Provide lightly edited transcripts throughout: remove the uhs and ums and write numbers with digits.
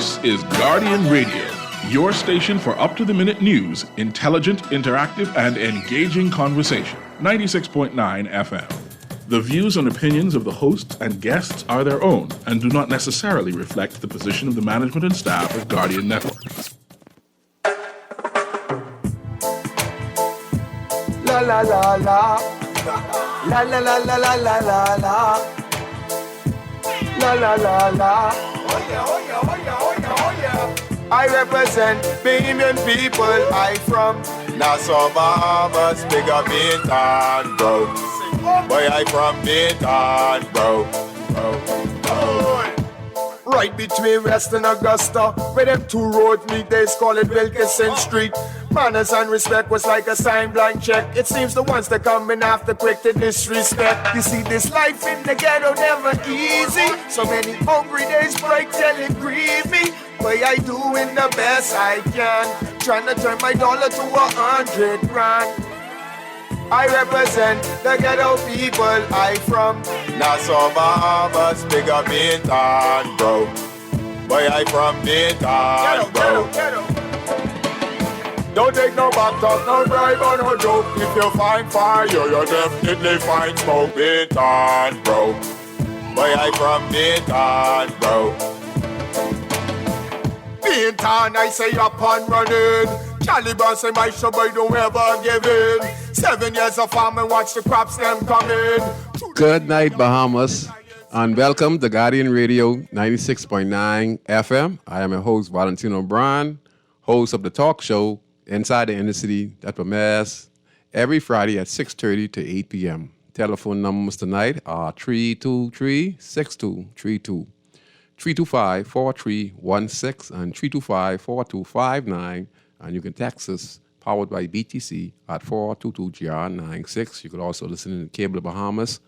This is Guardian Radio, your station for up-to-the-minute news, intelligent, interactive, and engaging conversation. 96.9 FM. The views and opinions of the hosts and guests are their own and do not necessarily reflect the position of the management and staff of Guardian Network. La la la la. La la la la la la la la. La la la la. Oh yeah, oh yeah, oh yeah, oh yeah, oh yeah. I represent Bahamian people. I from Nassau, Bahamas, big up Bintan, bro. Boy, I from Bintan, bro. Right between West and Augusta, where them two roads meet, they call it Wilkinson Street. Manners and respect was like a sign blank check. It seems the ones that coming after quick to disrespect. You see, this life in the ghetto never easy. So many hungry days break till it grieve me. But I doing the best I can, trying to turn my dollar to 100 grand. I represent the ghetto people. I from Nassau, Bahamas, big up Bintan, bro. Boy, I from Bintan, bro. Ghetto. Don't take no back talk, no bribe or no joke. If you find fire, you definitely find smoke. Bintan, bro. Boy, I from Bintan, bro. Bintan, I say up and running. Caliban say my show boy don't ever give in. 7 years of farming, watch the crops them coming. Good night, Bahamas, and welcome to Guardian Radio 96.9 FM. I am your host, Valentino, host of the talk show Inside the Inner City that premieres every Friday at 6:30 to 8 p.m. Telephone numbers tonight are 323-6232, 325-4316, and 325-4259. And you can text us, powered by BTC, at 422-GR96. You could also listen to Cable Bahamas,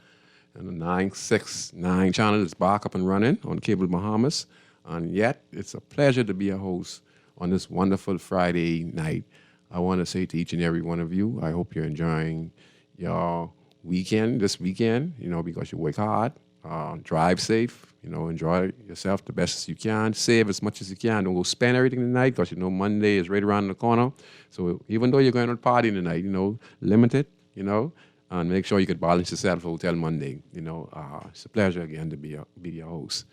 and the 969 channel is back up and running on Cable Bahamas. And yet, it's a pleasure to be a host on this wonderful Friday night. I want to say to each and every one of you, I hope you're enjoying your weekend, this weekend, because you work hard, drive safe, enjoy yourself the best as you can, save as much as you can. Don't go spend everything tonight because, Monday is right around the corner. So even though you're going to party tonight, limit it, and make sure you can balance yourself until Monday. It's a pleasure again to be your host.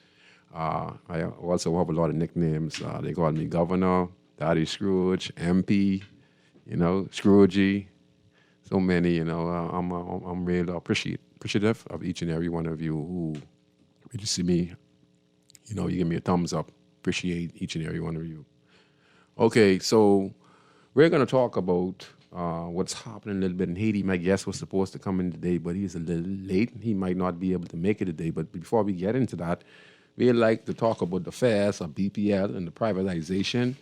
I also have a lot of nicknames. They call me Governor, Daddy Scrooge, MP, Scroogey. So many, I'm really appreciative of each and every one of you who really see me. You give me a thumbs up. Appreciate each and every one of you. Okay, so we're going to talk about what's happening a little bit in Haiti. My guest was supposed to come in today, but he's a little late. He might not be able to make it today. But before we get into that, we'd like to talk about the affairs of BPL and the privatization.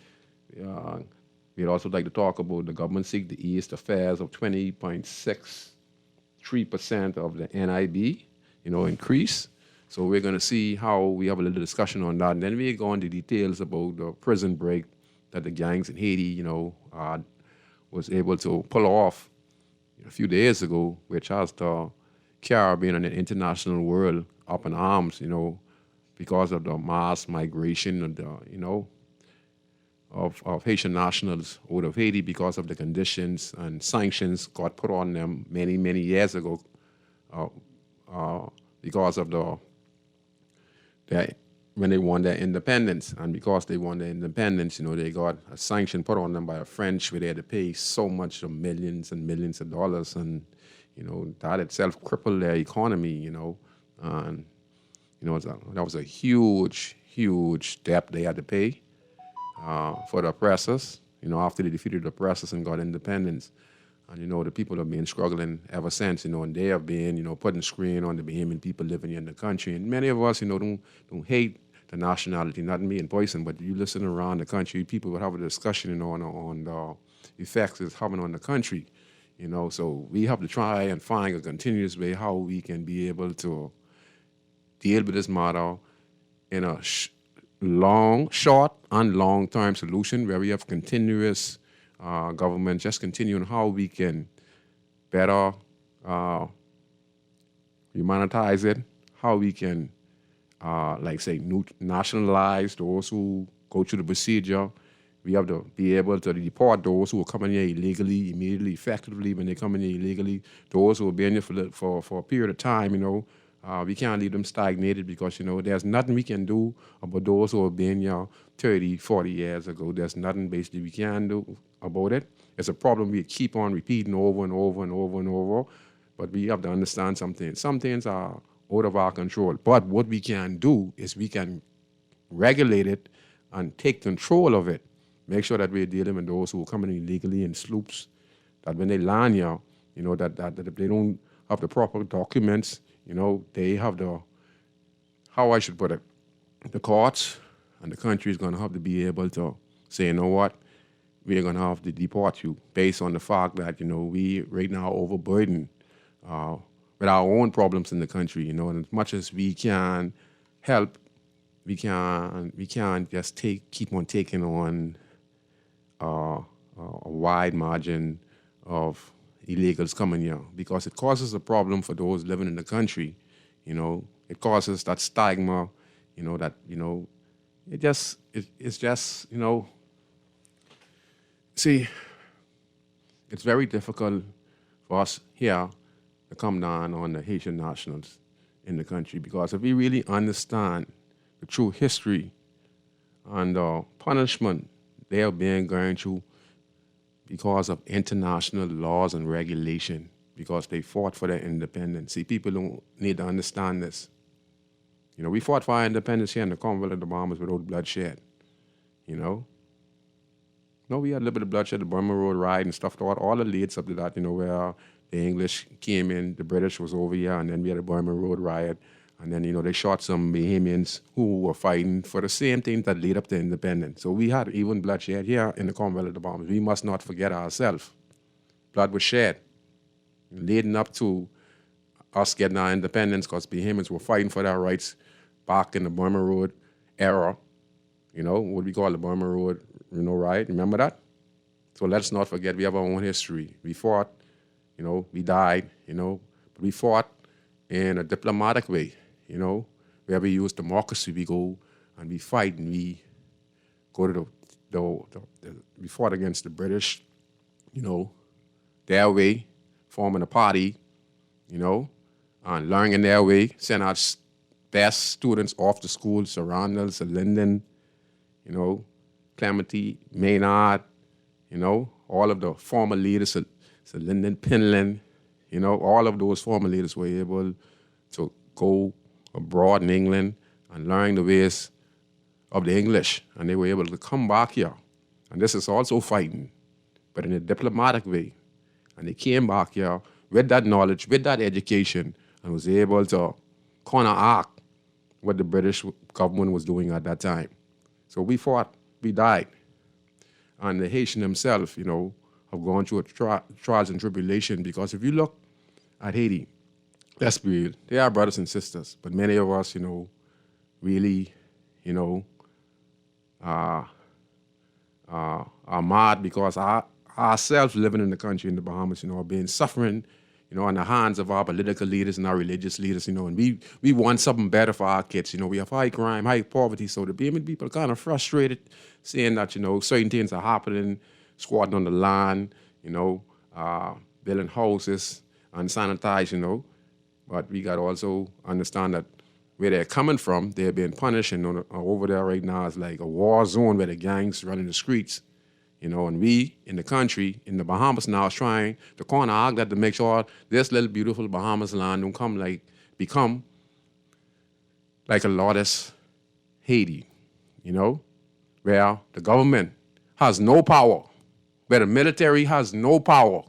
We'd also like to talk about the government seek to ease the fares of 20.63% of the NIB, increase. So we're going to see how we have a little discussion on that. And then we go into details about the prison break that the gangs in Haiti, was able to pull off a few days ago, which has the Caribbean and the international world up in arms, because of the mass migration and of Haitian nationals out of Haiti because of the conditions and sanctions got put on them many, many years ago because of when they won their independence. And because they won their independence, they got a sanction put on them by the French where they had to pay so much of millions and millions of dollars. And, that itself crippled their economy, and that was a huge, huge debt they had to pay for the oppressors, after they defeated the oppressors and got independence. And, the people have been struggling ever since, and they have been, putting strain on the Bahamian people living in the country. And many of us, don't hate the nationality, not me and Poison, but you listen around the country, people will have a discussion, on the effects it's having on the country, So we have to try and find a continuous way how we can be able to deal with this matter in a short and long-term solution where we have continuous government just continuing how we can better humanitize it, how we can, nationalize those who go through the procedure. We have to be able to deport those who are coming here illegally, immediately, effectively when they come in here illegally. Those who will be in here for a period of time, we can't leave them stagnated because, there's nothing we can do about those who have been here 30, 40 years ago. There's nothing basically we can do about it. It's a problem we keep on repeating over and over and over and over. But we have to understand something. Some things are out of our control. But what we can do is we can regulate it and take control of it. Make sure that we're dealing with those who are coming illegally in sloops, that when they land here, that if they don't have the proper documents, they have how I should put it, the courts and the country is going to have to be able to say, you know what, we're going to have to deport you based on the fact that, we right now overburdened with our own problems in the country, and as much as we can help, we can't just keep on taking on a wide margin of illegals coming here because it causes a problem for those living in the country. It causes that stigma. It's just see, it's very difficult for us here to come down on the Haitian nationals in the country because if we really understand the true history and the punishment they are being going through because of international laws and regulation, because they fought for their independence. See, people don't need to understand this. We fought for our independence here in the Commonwealth of the Bahamas without bloodshed. No, we had a little bit of bloodshed, the Burma Road riot and stuff, all the leads up to that, where the English came in, the British was over here, and then we had the Burma Road riot. And then, they shot some Bahamians who were fighting for the same thing that led up to independence. So we had even bloodshed here in the Commonwealth of the Bahamas. We must not forget ourselves. Blood was shed leading up to us getting our independence because Bahamians were fighting for their rights back in the Burma Road era. What we call the Burma Road, riot. Remember that? So let's not forget we have our own history. We fought, we died, but we fought in a diplomatic way. Where we use democracy, we go and we fight and we go to we fought against the British, their way, forming a party, and learning their way, send our best students off to school, Sarandel, Linden, Clementi, Maynard, all of the former leaders, Linden, Pinland, all of those former leaders were able to go abroad in England and learn the ways of the English, and they were able to come back here. And this is also fighting, but in a diplomatic way. And they came back here with that knowledge, with that education, and was able to counteract what the British government was doing at that time. So we fought, we died. And the Haitian themselves, have gone through trials and tribulation because if you look at Haiti, let's be real, they are brothers and sisters, but many of us, really, are mad because ourselves living in the country in the Bahamas, are being suffering, on the hands of our political leaders and our religious leaders, and we want something better for our kids. We have high crime, high poverty, so the Bahamian people are kind of frustrated seeing that, certain things are happening, squatting on the land, building houses, unsanitized, but we got to also understand that where they're coming from, they're being punished, and over there right now is like a war zone where the gangs running the streets, and we in the country, in the Bahamas now, is trying to counteract that to make sure this little beautiful Bahamas land don't become like a lawless Haiti, where the government has no power, where the military has no power,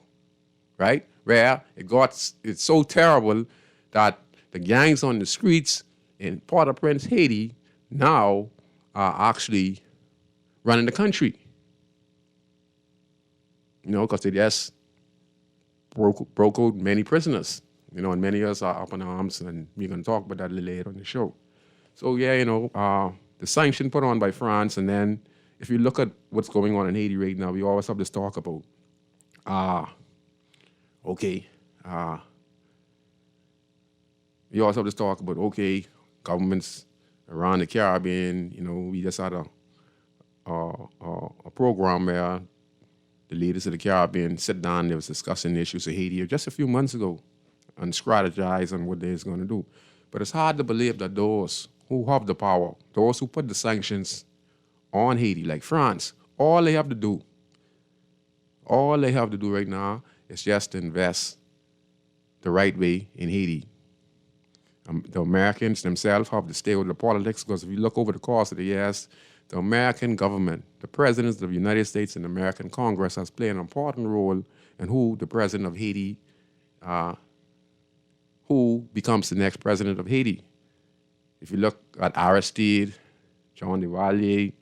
right? Where it's so terrible that the gangs on the streets in Port-au-Prince, Haiti, now are actually running the country. Because they just broke out many prisoners, and many of us are up in arms, and we're going to talk about that a little later on the show. So, the sanction put on by France, and then if you look at what's going on in Haiti right now, we always have this talk about, we also have this talk about, governments around the Caribbean, we just had a a program where the leaders of the Caribbean sit down. They was discussing the issues of Haiti just a few months ago and strategize on what they're going to do. But it's hard to believe that those who have the power, those who put the sanctions on Haiti, like France, all they have to do right now is just invest the right way in Haiti. The Americans themselves have to stay with the politics, because if you look over the course of the years, the American government, the presidents of the United States and the American Congress has played an important role in who the president of Haiti, who becomes the next president of Haiti. If you look at Aristide, John Duvalier,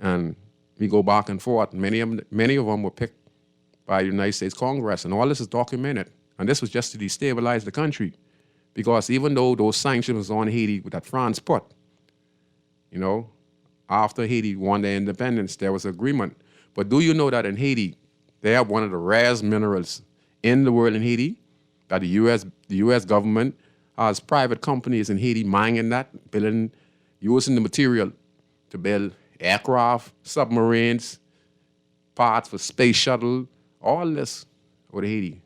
and we go back and forth, many of them were picked by the United States Congress, and all this is documented. And this was just to destabilize the country, because even though those sanctions on Haiti that France put, after Haiti won their independence, there was agreement. But do you know that in Haiti, they have one of the rarest minerals in the world in Haiti, that the U.S. government has private companies in Haiti mining that, using the material to build aircraft, submarines, parts for space shuttle, all this with Haiti.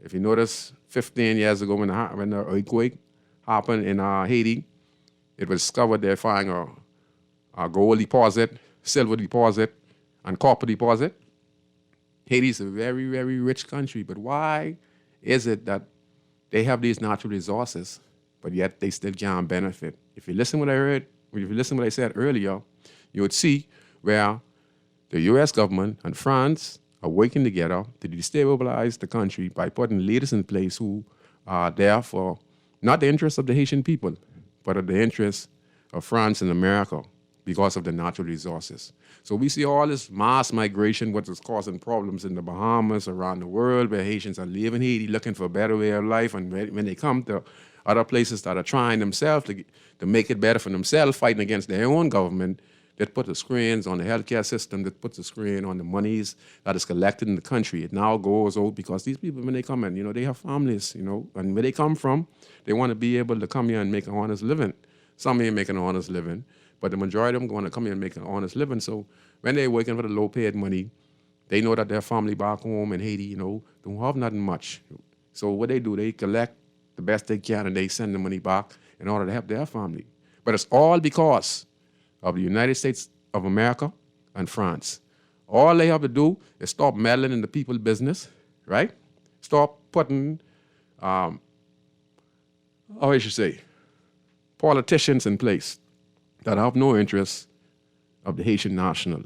If you notice, 15 years ago when the earthquake happened in Haiti, it was discovered they're finding a gold deposit, silver deposit, and copper deposit. Haiti's a very, very rich country, but why is it that they have these natural resources, but yet they still can't benefit? If you listen to what I said earlier, you would see where the U.S. government and France are working together to destabilize the country by putting leaders in place who are there for not the interests of the Haitian people, but of the interests of France and America because of the natural resources. So we see all this mass migration, what is causing problems in the Bahamas, around the world, where Haitians are leaving Haiti looking for a better way of life, and when they come to other places that are trying themselves to make it better for themselves, fighting against their own government, that put the screens on the healthcare system, that puts the screen on the monies that is collected in the country. It now goes out because these people, when they come in, they have families, and where they come from, they want to be able to come here and make an honest living. Some here make an honest living, but the majority of them want to come here and make an honest living. So when they're working for the low-paid money, they know that their family back home in Haiti, don't have nothing much. So what they do, they collect the best they can and they send the money back in order to help their family. But it's all because of the United States of America and France. All they have to do is stop meddling in the people's business, right? Stop putting, politicians in place that have no interest of the Haitian national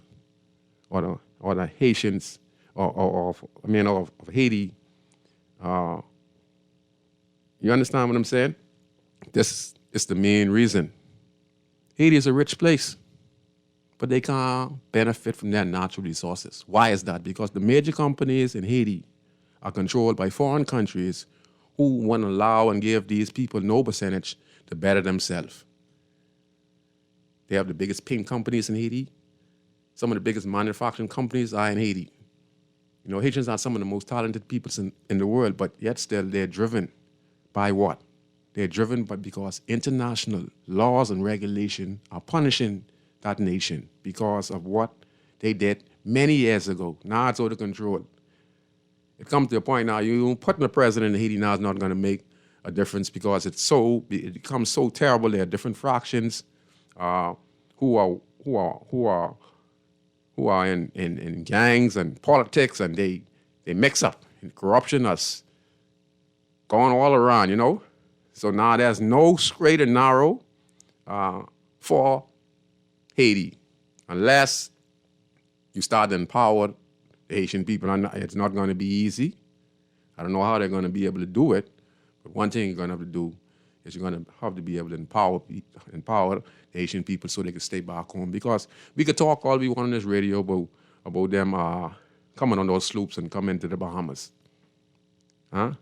or the Haitians of Haiti. You understand what I'm saying? This is the main reason. Haiti is a rich place, but they can't benefit from their natural resources. Why is that? Because the major companies in Haiti are controlled by foreign countries who want to allow and give these people no percentage to better themselves. They have the biggest paint companies in Haiti. Some of the biggest manufacturing companies are in Haiti. Haitians are some of the most talented people in the world, but yet still they're driven by what? They're driven because international laws and regulation are punishing that nation because of what they did many years ago. Now it's out of control. It comes to a point now, you putting the president in Haiti now is not going to make a difference because it becomes so terrible. There are different fractions who are in gangs and politics, and they mix up. And corruption has gone all around, So now there's no straight and narrow for Haiti unless you start to empower the Haitian people. It's not going to be easy. I don't know how they're going to be able to do it, but one thing you're going to have to do is you're going to have to be able to empower the Haitian people so they can stay back home. Because we could talk all we want on this radio about them coming on those sloops and coming to the Bahamas. And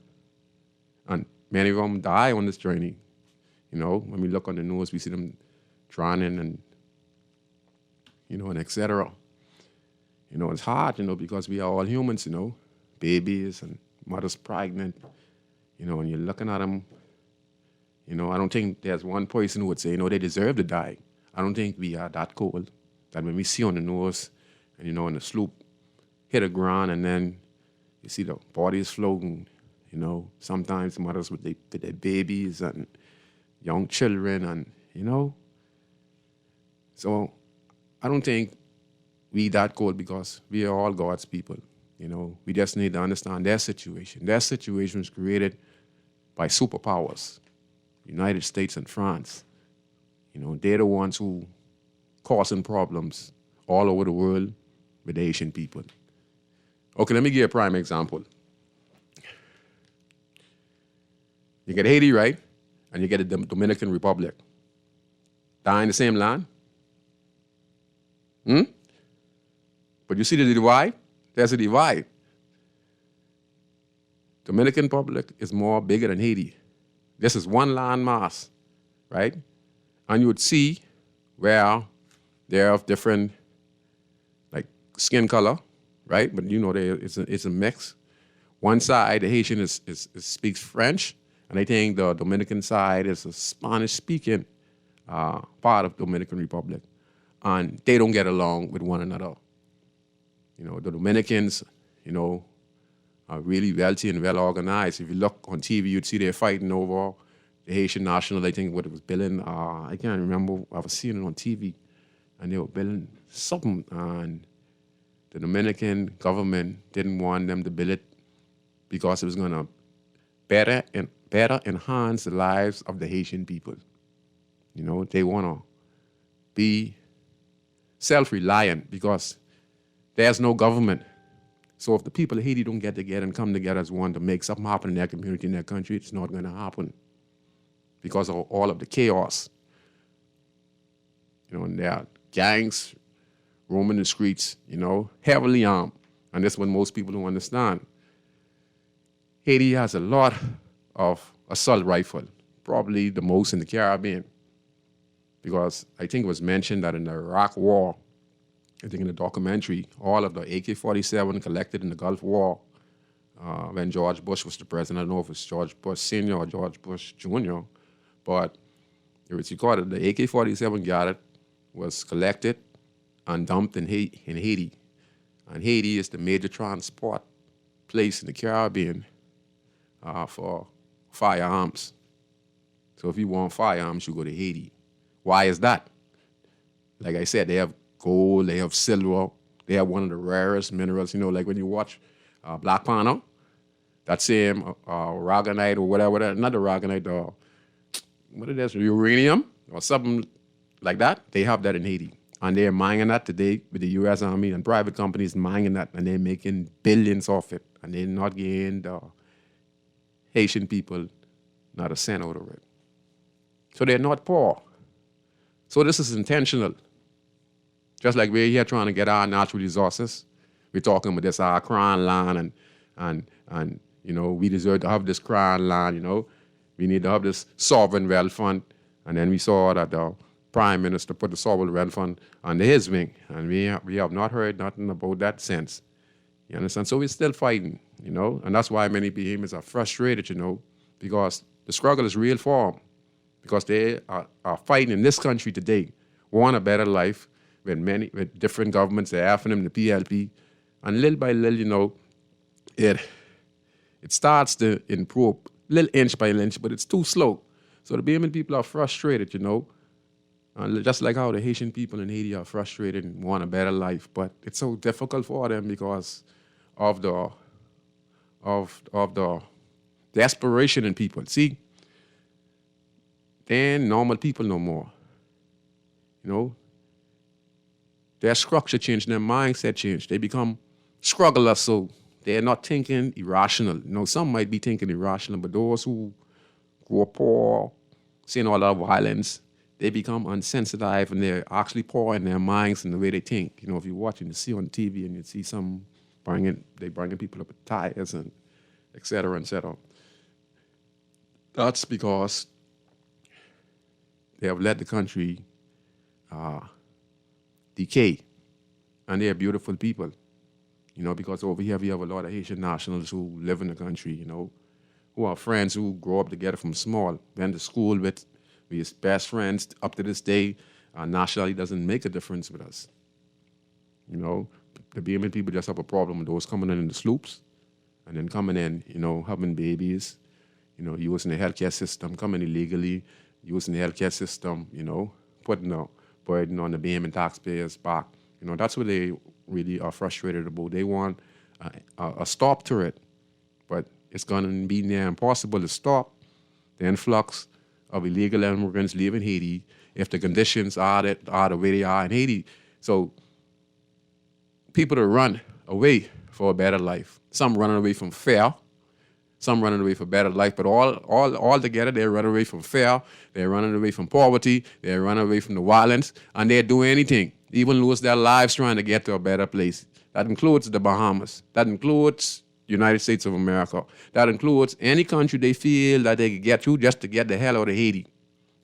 many of them die on this journey. When we look on the news, we see them drowning and et cetera. It's hard, because we are all humans, babies and mothers pregnant, and you're looking at them. I don't think there's one person who would say, they deserve to die. I don't think we are that cold. that when we see on the news, and and the sloop hit the ground, and then you see the bodies floating. Sometimes mothers with their babies and young children, and So I don't think we that cold because we are all God's people. We just need to understand their situation. Their situation was created by superpowers, United States and France. They're the ones who causing problems all over the world with the Haitian people. Okay, let me give you a prime example. You get Haiti, right? And you get the Dominican Republic. They're in the same land. But you see the divide? There's a divide. Dominican Republic is more bigger than Haiti. This is one land mass, right? And you would see where they're of different, like, skin color, right? But it's a mix. One side, the Haitian speaks French, and I think the Dominican side is a Spanish-speaking part of Dominican Republic. And they don't get along with one another. The Dominicans, are really wealthy and well organized. If you look on TV, you'd see they're fighting over the Haitian national. I think what it was billing. I can't remember. I was seeing it on TV, and they were billing something. And the Dominican government didn't want them to bill it because it was going to better enhance the lives of the Haitian people. They want to be self-reliant because there's no government. So if the people of Haiti don't get together and come together as one to make something happen in their community, in their country, it's not going to happen because of all of the chaos. And there are gangs roaming the streets, heavily armed. And that's what most people don't understand. Haiti has a lot of assault rifle, probably the most in the Caribbean. Because I think it was mentioned that in the Iraq War, I think in the documentary, all of the AK-47 collected in the Gulf War when George Bush was the president. I don't know if it's George Bush Sr. or George Bush Jr., but it was recorded the AK-47 gathered was collected and dumped in Haiti. And Haiti is the major transport place in the Caribbean for firearms. So if you want firearms, you go to Haiti. Why is that? Like I said, they have gold, they have silver, they have one of the rarest minerals. Like when you watch Black Panther, that same aragonite or whatever, not the aragonite, what it is, uranium or something like that, they have that in Haiti. And they're mining that today with the U.S. Army and private companies mining that, and they're making billions off it. And they're not getting the Haitian people not a cent out of it. So they're not poor. So this is intentional. Just like we're here trying to get our natural resources, we're talking about this our crown land and we deserve to have this crown land. We need to have this sovereign wealth fund, and then we saw that the Prime Minister put the sovereign wealth fund under his wing, and we have not heard nothing about that since. You understand? So we're still fighting, and that's why many Bahamians are frustrated, because the struggle is real for them, because they are fighting in this country today, want a better life. With different governments, the AFNM, the PLP, and little by little, it starts to improve, little inch by inch, but it's too slow. So the Bahamian people are frustrated, and just like how the Haitian people in Haiti are frustrated and want a better life, but it's so difficult for them because of the desperation in people. See, they ain't normal people no more, Their structure changed, their mindset changed. They become strugglers, so they're not thinking irrational. Some might be thinking irrational, but those who grow up poor, seeing all that violence, they become unsensitive, and they're actually poor in their minds and the way they think. If you watch and you see on TV and you see some bringing people up with tires and et cetera, et cetera. That's because they have let the country decay, and they are beautiful people, because over here we have a lot of Haitian nationals who live in the country, who are friends who grow up together from small, went to school with, we are best friends up to this day. Nationality doesn't make a difference with us. You know, the Bahamian people just have a problem with those coming in the sloops and then coming in, having babies, using the healthcare system, coming illegally, using the healthcare system, putting a burden on the Bahamian taxpayers' back. That's what they really are frustrated about. They want a stop to it, but it's going to be near impossible to stop the influx of illegal immigrants leaving Haiti if the conditions are the way they are in Haiti. So people to run away for a better life. Some running away from fear, some running away for better life, but all together they're running away from fear, they're running away from poverty, they're running away from the violence, and they're doing anything, even lose their lives trying to get to a better place. That includes the Bahamas. That includes United States of America. That includes any country they feel that they can get to just to get the hell out of Haiti.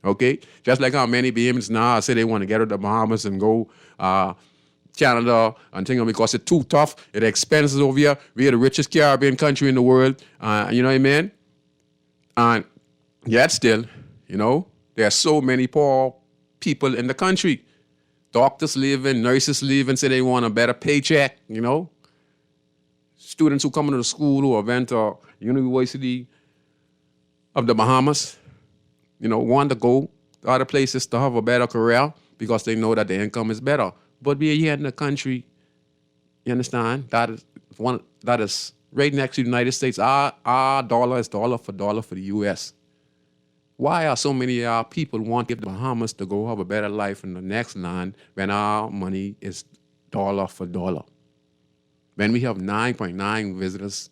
Okay? Just like how many Bahamians now say they want to get out of the Bahamas and go Canada and things because it's too tough, it's expensive over here. We're the richest Caribbean country in the world. You know what I mean? And yet still, there are so many poor people in the country. Doctors leaving, nurses leaving, say they want a better paycheck, Students who come into the school who went to University of the Bahamas, want to go to other places to have a better career because they know that the income is better. But we're here in the country, you understand? That is right next to the United States. Our dollar is dollar for the U.S. Why are so many of our people wanting the Bahamas to go have a better life in the next land when our money is dollar for dollar? When we have 9.9 visitors,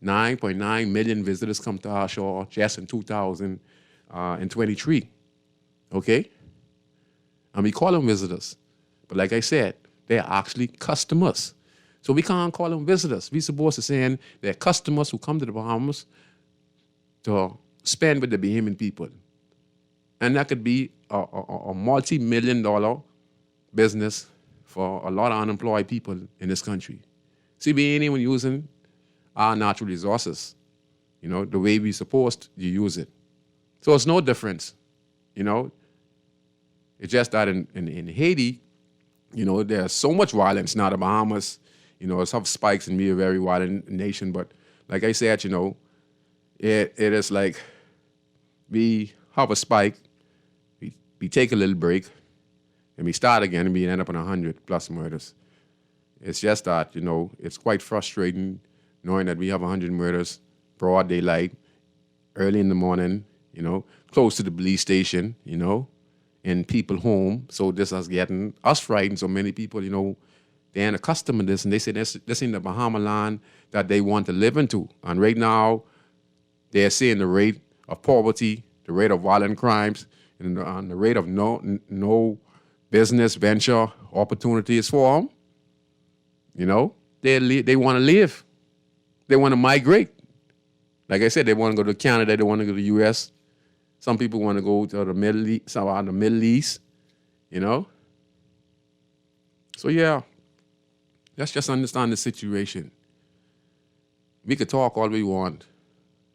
9.9 million visitors come to our shore just in 2023, okay? And we call them visitors. But like I said, they're actually customers. So we can't call them visitors. We're supposed to say they're customers who come to the Bahamas to spend with the Bahamian people. And that could be a multi-million-dollar business for a lot of unemployed people in this country. See, we ain't even using our natural resources, the way we're supposed to use it. So it's no difference, It's just that in Haiti, there's so much violence now. The Bahamas, it's have spikes and be a very violent nation. But like I said, it is like we have a spike, we take a little break, and we start again, and we end up on 100+ murders. It's just that, it's quite frustrating knowing that we have 100 murders, broad daylight, early in the morning, close to the police station, and people home. So this is getting us frightened. So many people, they ain't accustomed to this, and they say this ain't the Bahama land that they want to live into. And right now, they're seeing the rate of poverty, the rate of violent crimes, and the rate of no business venture opportunities for them. They want to live. They want to migrate. Like I said, they want to go to Canada. They want to go to the U.S. Some people want to go to the Middle East, some out in the Middle East, So yeah, let's just understand the situation. We could talk all we want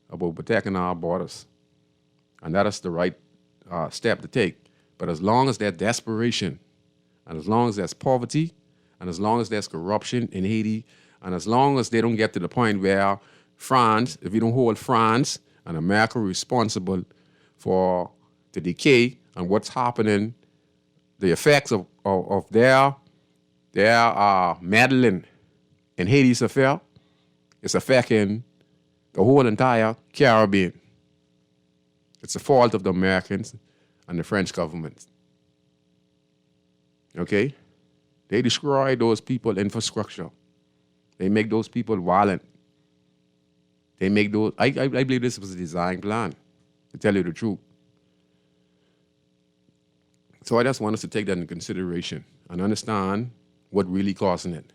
about protecting our borders, and that is the right step to take. But as long as there's desperation, and as long as there's poverty, and as long as there's corruption in Haiti, and as long as they don't get to the point where France, if we don't hold France and America responsible for the decay and what's happening, the effects of their meddling in Haiti's affair, it's affecting the whole entire Caribbean. It's the fault of the Americans and the French government. Okay? They destroy those people's infrastructure. They make those people violent. They make those... I believe this was a design plan, to tell you the truth. So I just want us to take that into consideration and understand what really causing it.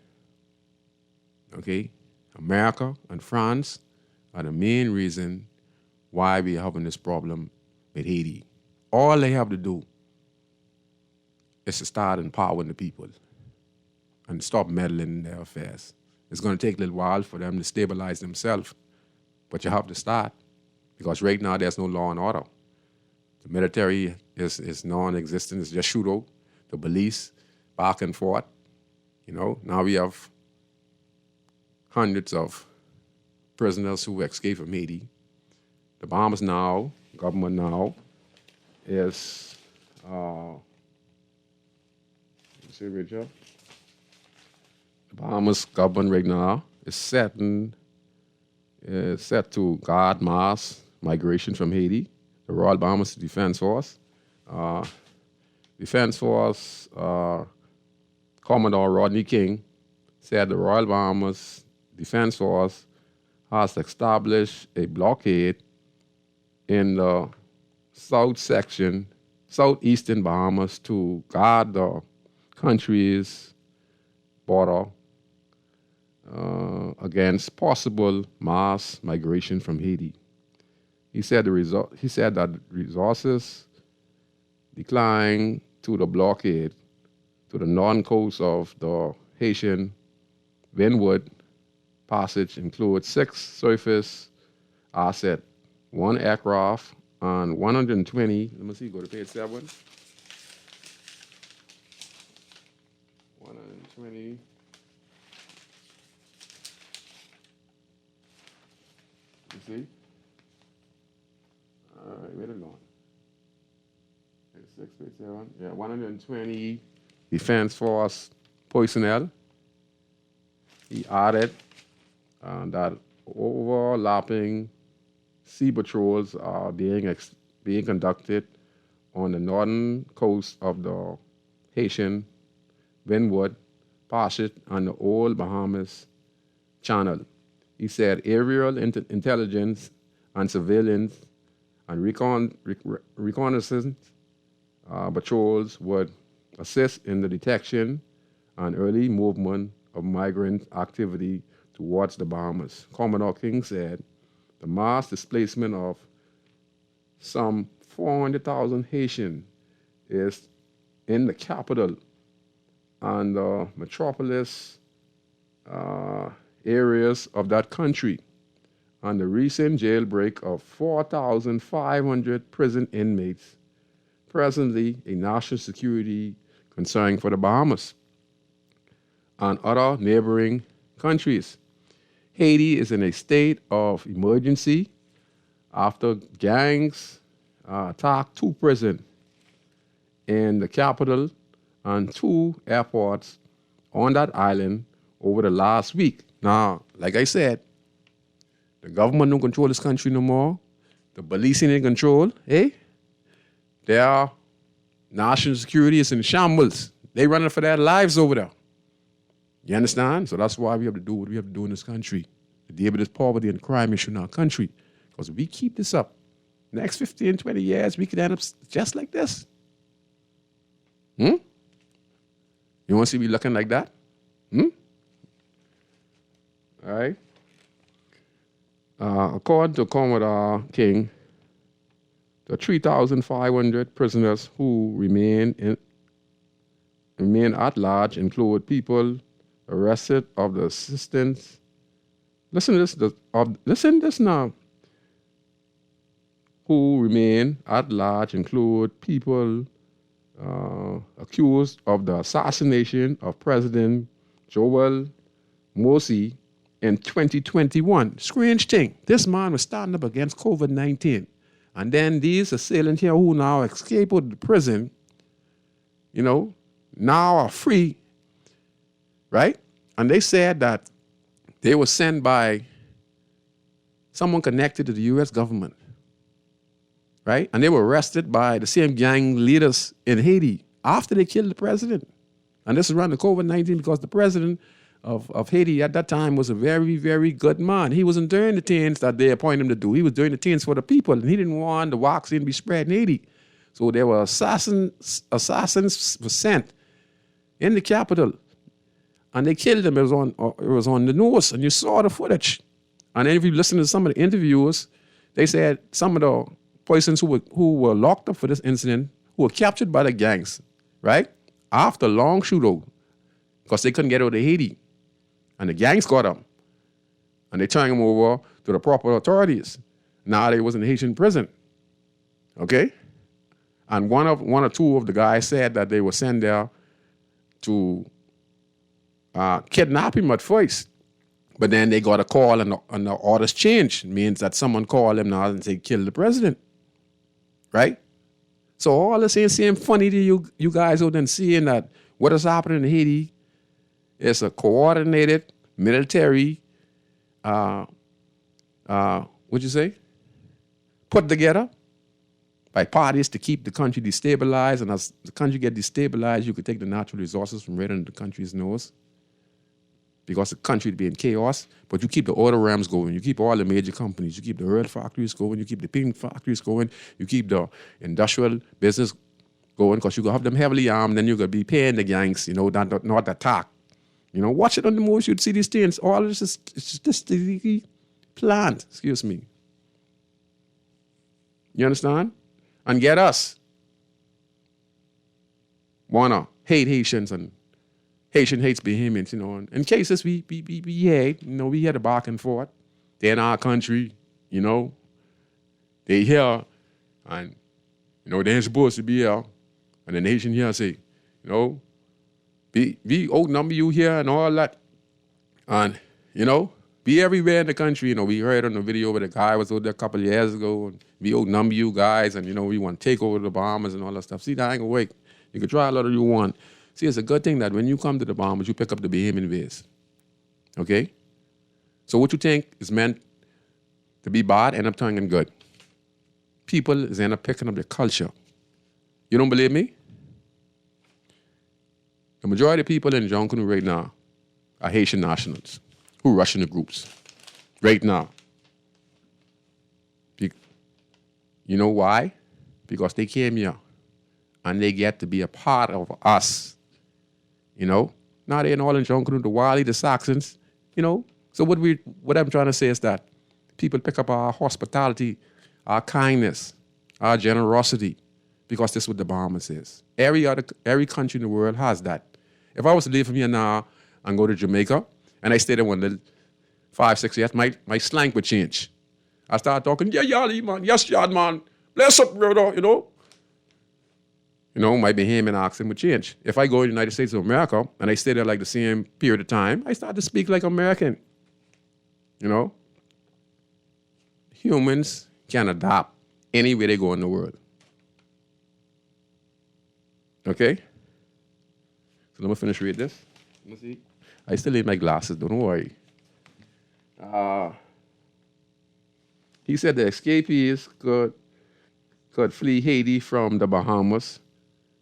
Okay? America and France are the main reason why we're having this problem with Haiti. All they have to do is to start empowering the people and stop meddling in their affairs. It's going to take a little while for them to stabilize themselves, but you have to start, because right now there's no law and order. The military is non-existent. It's just shoot out. The police back and forth, Now we have hundreds of prisoners who escaped from Haiti. The Bahamas now, government now, is, see, Richard? The Bahamas government right now is set to guard mass migration from Haiti. The Royal Bahamas Defense Force. Commodore Rodney King said the Royal Bahamas Defense Force has established a blockade in the southeastern Bahamas to guard the country's border against possible mass migration from Haiti. He said that resources declined to the blockade to the northern coast of the Haitian Windward Passage include 6 surface assets, 1 aircraft, and 120. Let me see. Go to page 7. 120. You see? All right, where it going? Page 6, page 7. Yeah, 120 Defense Force personnel. He added that overlapping sea patrols are being conducted on the northern coast of the Haitian Windward Passage and the Old Bahamas Channel. He said aerial intelligence and surveillance and reconnaissance patrols would assist in the detection and early movement of migrant activity towards the Bahamas. Commodore King said the mass displacement of some 400,000 Haitians is in the capital and the metropolis areas of that country, and the recent jailbreak of 4,500 prison inmates, presently a national security concern for the Bahamas and other neighboring countries. Haiti is in a state of emergency after gangs attacked 2 prisons in the capital and 2 airports on that island over the last week. Now, like I said, the government don't control this country no more. The police ain't in control, eh? Their national security is in shambles. They running for their lives over there. You understand? So that's why we have to do what we have to do in this country, to deal with this poverty and crime issue in our country. Because if we keep this up, next 15, 20 years, we could end up just like this. You want to see me looking like that? All right. According to Commodore King, the 3,500 prisoners who remain at large include people arrested of the assistance. Listen to this now. Who remain at large include people accused of the assassination of President Joel Morsi in 2021. Strange thing. This man was standing up against COVID-19. And then these assailants here who now escaped out of the prison, now are free, right? And they said that they were sent by someone connected to the U.S. government, right? And they were arrested by the same gang leaders in Haiti after they killed the president. And this is around the COVID-19 because the president of Haiti at that time was a very, very good man. He wasn't doing the things that they appointed him to do. He was doing the things for the people, and he didn't want the vaccine to be spread in Haiti. So there were assassins were sent in the capital, and they killed him. It was on the news, and you saw the footage. And then if you listen to some of the interviews, they said some of the persons who were locked up for this incident, who were captured by the gangs, right, after a long shootout, because they couldn't get out of Haiti. And the gangs got them. And they turned them over to the proper authorities. Now they was in Haitian prison. Okay? And one or two of the guys said that they were sent there to kidnap him at first. But then they got a call and the orders changed. It means that someone called him now and say, kill the president. Right? So all this ain't seem funny to you guys out there seeing that what is happening in Haiti is a coordinated military, what'd you say? Put together by parties to keep the country destabilized. And as the country get destabilized, you could take the natural resources from right under the country's nose. Because the country would be in chaos, but you keep the oil rams going, you keep all the major companies, you keep the oil factories going, you keep the pink factories going, you keep the industrial business going, because you gonna have them heavily armed, then you're gonna be paying the gangs, not attack. Watch it on the movies, you'd see these things. All of this is just planned, excuse me. You understand? And get us. Wanna hate Haitians and Haitian hates Bahamians, In cases we hate, we had a back and forth. They're in our country, they here, and, they ain't supposed to be here. And then the Haitian here say, we outnumber you here and all that. And, be everywhere in the country. We heard on the video where the guy was out there a couple of years ago, and we outnumber you guys, and, we want to take over the Bahamas and all that stuff. See, that ain't gonna work. You can try a lot of you want. See, it's a good thing that when you come to the Bahamas, you pick up the Bahamian ways. Okay? So what you think is meant to be bad, end up turning good. People is end up picking up the culture. You don't believe me? The majority of people in John Canoe right now are Haitian nationals who rushing the groups right now. You know why? Because they came here and they get to be a part of us. Now they're in all in John Canoe, the Wally, the Saxons, So what I'm trying to say is that people pick up our hospitality, our kindness, our generosity, because this is what the Bahamas is. Every country in the world has that. If I was to leave from here now and go to Jamaica, and I stay there 5-6 years, my slang would change. I start talking, yeah, yali, man, yes, yard, man, bless up, brother, my Bahamian accent would change. If I go to the United States of America and I stay there like the same period of time, I start to speak like American. Humans can adapt anywhere they go in the world. Okay? So let me finish read this. Let me see. I still need my glasses, don't worry. He said the escapees could flee Haiti from the Bahamas,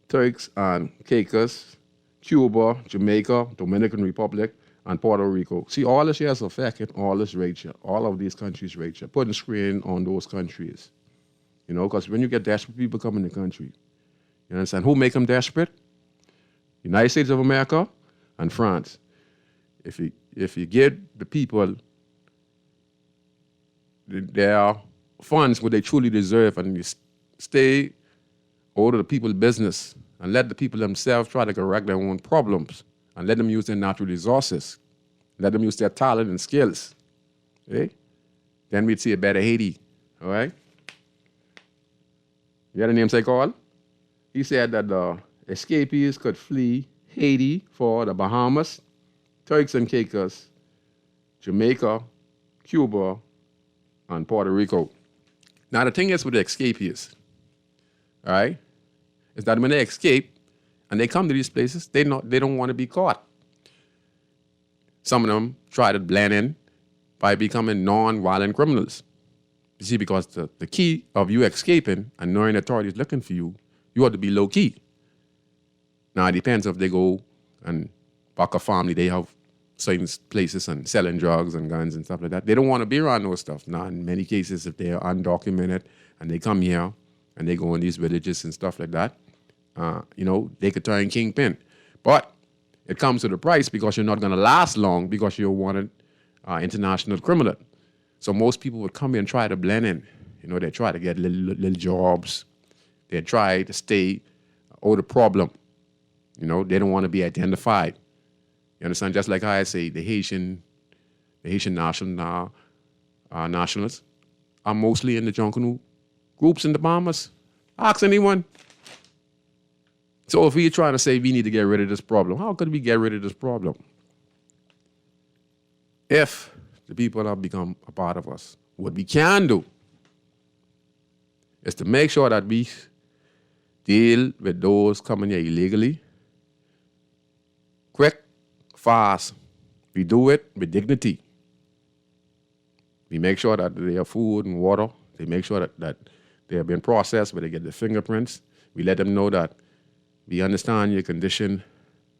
Turks and Caicos, Cuba, Jamaica, Dominican Republic, and Puerto Rico. See, all this here is affecting all this right here, all of these countries right here, putting screen on those countries. Because when you get desperate, people come in the country. You understand? Who make them desperate? United States of America and France. If you give the people their funds what they truly deserve and you stay out of the people's business and let the people themselves try to correct their own problems and let them use their natural resources, let them use their talent and skills, okay? Then we'd see a better Haiti, all right? You hear the names I call? He said that the escapees could flee Haiti for the Bahamas, Turks and Caicos, Jamaica, Cuba, and Puerto Rico. Now, the thing is with the escapees, all right, is that when they escape and they come to these places, they don't want to be caught. Some of them try to blend in by becoming non-violent criminals. You see, because the key of you escaping and knowing the authorities looking for you, you ought to be low-key. Now, it depends if they go and back a family, they have certain places and selling drugs and guns and stuff like that. They don't want to be around those stuff. Now, in many cases, if they're undocumented and they come here and they go in these villages and stuff like that, they could turn kingpin. But it comes with a price because you're not going to last long because you're wanted international criminal. So most people would come here and try to blend in. They try to get little jobs. They try to stay out of the problem. They don't want to be identified. You understand? Just like how I say, the Haitian nationals are mostly in the John Canoe groups in the Bahamas. Ask anyone. So if we're trying to say we need to get rid of this problem, how could we get rid of this problem? if the people have become a part of us, what we can do is to make sure that we deal with those coming here illegally, quick, fast. We do it with dignity. We make sure that they have food and water. They make sure that they have been processed, where they get the fingerprints. We let them know that we understand your condition,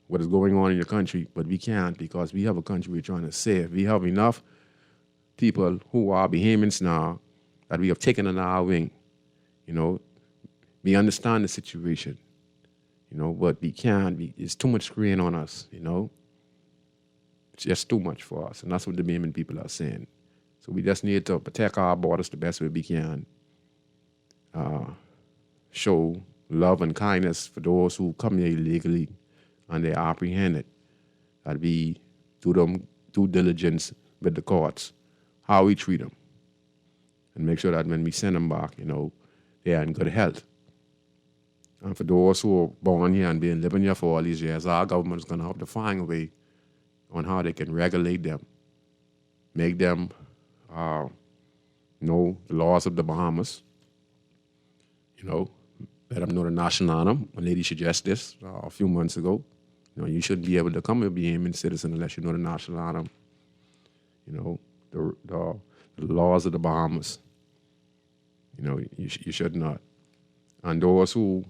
what is going on in your country, but we can't because we have a country we're trying to save. We have enough people who are Bahamians now that we have taken under our wing. We understand the situation, but we can't. It's too much strain on us, It's just too much for us, and that's what the Bahamian people are saying. So we just need to protect our borders the best way we can. Show love and kindness for those who come here illegally and they are apprehended. That we do them due diligence with the courts, how we treat them, and make sure that when we send them back, they are in good health. And for those who are born here and been living here for all these years, our government is going to have to find a way on how they can regulate them, make them know the laws of the Bahamas, let them know the national anthem. A lady suggested this a few months ago. You shouldn't be able to come and be a Bahamian citizen unless you know the national anthem. The laws of the Bahamas. You should not. And those who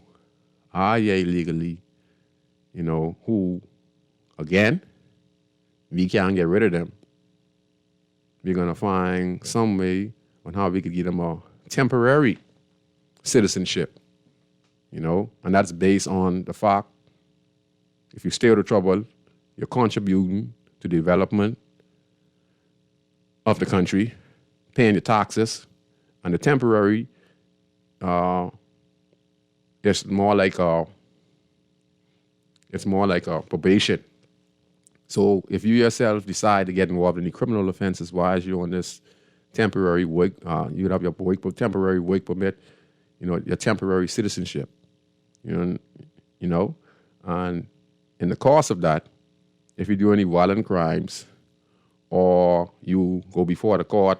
are here illegally, who, again, we can't get rid of them. We're going to find some way on how we could give them a temporary citizenship, and that's based on the fact if you stay out of trouble, you're contributing to the development of the country, paying your taxes, and the temporary, it's more like a probation. So if you yourself decide to get involved in the criminal offenses while you're on this temporary work, you'd have your temporary work permit, your temporary citizenship, and in the course of that, if you do any violent crimes or you go before the court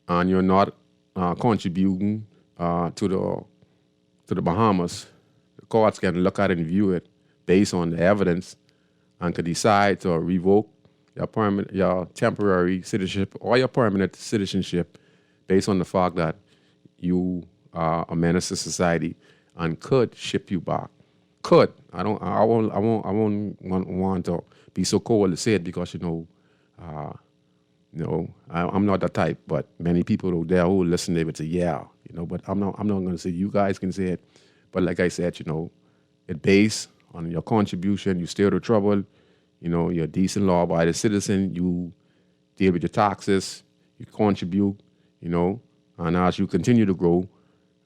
and you're not contributing to the Bahamas, the courts can look at it and view it based on the evidence and can decide to revoke your temporary citizenship or your permanent citizenship based on the fact that you are a menace to society and could ship you back. Could. I won't want to be so cold to say it because I'm not that type, but many people out there who listen, they would say, yeah, but I'm not going to say you guys can say it. But like I said, it based on your contribution, you stay out of trouble, you're a decent law-abiding citizen, you deal with your taxes, you contribute, and as you continue to grow,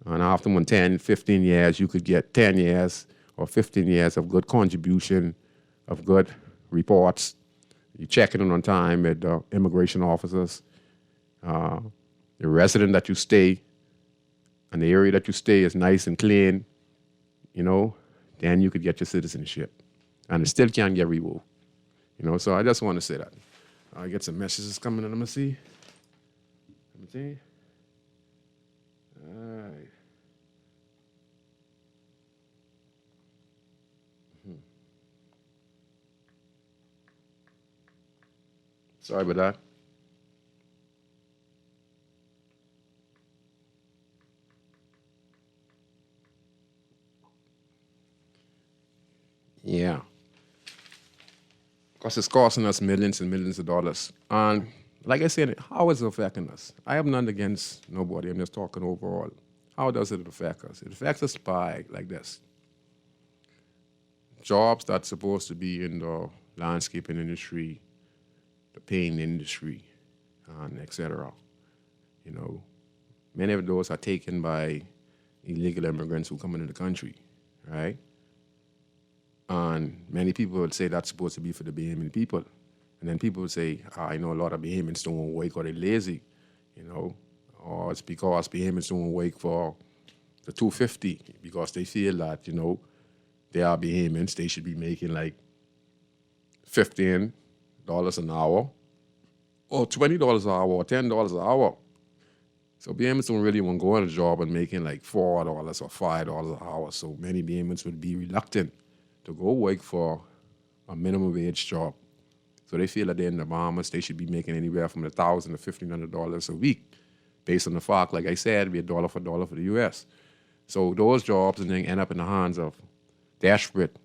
and after 10, 15 years, you could get 10 years or 15 years of good contribution, of good reports. You check it on time with immigration officers. The resident that you stay and the area that you stay is nice and clean, then you could get your citizenship. And it still can't get revoked. So I just want to say that. I get some messages coming in. Let me see. All right. Sorry about that. Yeah. Because it's costing us millions and millions of dollars. And like I said, how is it affecting us? I have none against nobody. I'm just talking overall. How does it affect us? It affects us by like this. Jobs that's supposed to be in the landscaping industry, the paint industry, and et cetera. Many of those are taken by illegal immigrants who come into the country, right? And many people would say that's supposed to be for the Bahamian people. And then people would say, I know a lot of Bahamians don't want to work or they're lazy, or it's because Bahamians don't want to work for the $250 because they feel that, they are Bahamians, they should be making like $15 an hour, or $20 an hour, or $10 an hour. So BMs don't really want to go on a job and making like $4 or $5 an hour. So many BMs would be reluctant to go work for a minimum wage job. So they feel that they're in the Bahamas, they should be making anywhere from $1,000 to $1,500 a week, based on the fact, like I said, it'd be $1 for $1 for the U.S. So those jobs and then end up in the hands of desperate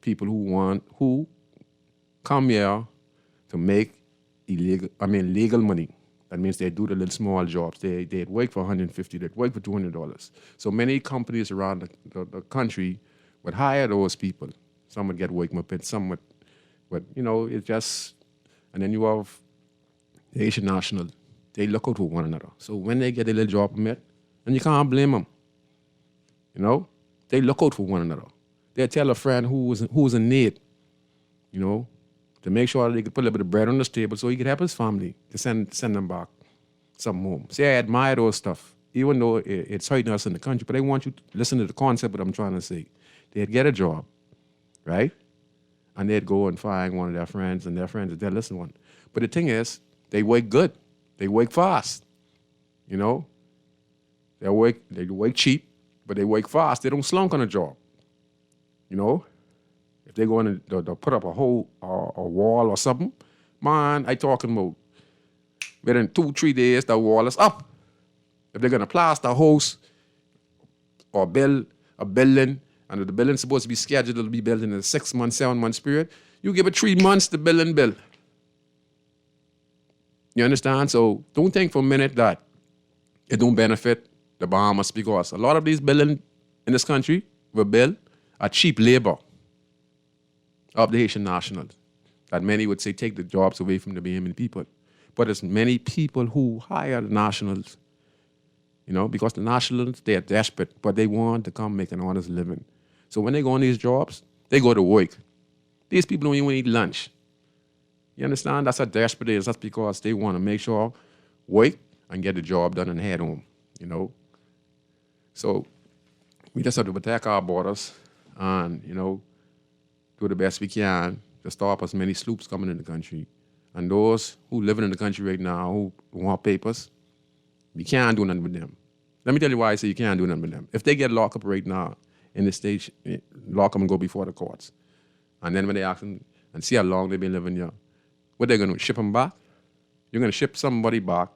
people who come here to make legal money. That means they do the little small jobs. They'd work for $150, they'd work for $200. So many companies around the country would hire those people. Some would get work permits, some would, but it's just, and then you have the Asian national. They look out for one another. So when they get a little job permit, and you can't blame them. They look out for one another. They tell a friend who's in need, to make sure they could put a little bit of bread on the table so he could help his family to send them back some home. See, I admire those stuff, even though it's hurting us in the country, but I want you to listen to the concept of what I'm trying to say. They'd get a job, right? And they'd go and find one of their friends, and their friends would tell, listen, one. But the thing is, they work good. They work fast, They work cheap, but they work fast. They don't slunk on a job, If they go in and they'll put up a whole a wall or something, man, I talking about within 2-3 days, the wall is up. If they're going to plaster a house or build a building, and if the building's supposed to be scheduled to be built in a 6-month, 7-month period, you give it 3 months to build and build. You understand? So don't think for a minute that it don't benefit the Bahamas, because a lot of these buildings in this country were built at cheap labor of the Haitian nationals. That many would say take the jobs away from the Bahamian people. But it's many people who hire the nationals, because the nationals, they're desperate, but they want to come make an honest living. So when they go on these jobs, they go to work. These people don't even eat lunch. You understand? That's how desperate it is. That's because they want to make sure work and get the job done and head home, So we just have to protect our borders and, do the best we can to stop as many sloops coming in the country. And those who living in the country right now who want papers, we can't do nothing with them. Let me tell you why I say you can't do nothing with them. If they get locked up right now in the stage, lock them and go before the courts. And then when they ask them and see how long they've been living here, what they're going to ship them back? You're going to ship somebody back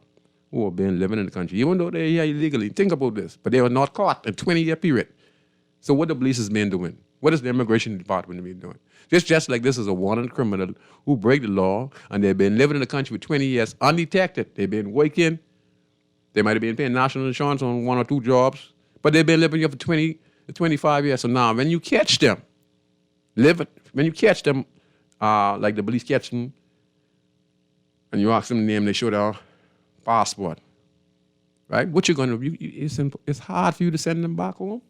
who have been living in the country, even though they're here illegally. Think about this. But they were not caught in a 20-year period. So what the police has been doing? What is the immigration department been doing? Just like this is a wanted criminal who break the law, and they've been living in the country for 20 years undetected. They've been working. They might have been paying national insurance on 1 or 2 jobs, but they've been living here for 20 to 25 years. So now when you catch them, like the police catch them, and you ask them the name, they show their passport, right? What you're going to do, it's hard for you to send them back home.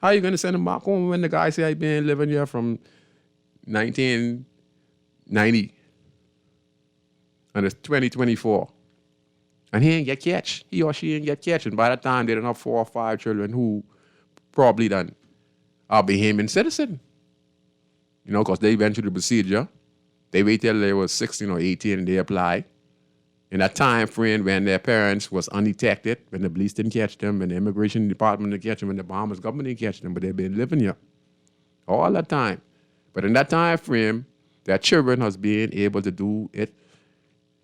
How are you going to send them back home when the guy say I've been living here from 1990 and it's 2024 and he ain't get catch? He or she ain't get catch. And by the time they don't have 4 or 5 children who probably done are Bahamian citizen, because they went through the procedure. They wait till they were 16 or 18 and they apply. In that time frame when their parents was undetected, when the police didn't catch them, when the immigration department didn't catch them, when the Bahamas government didn't catch them, but they've been living here all that time. But in that time frame, their children has been able to do it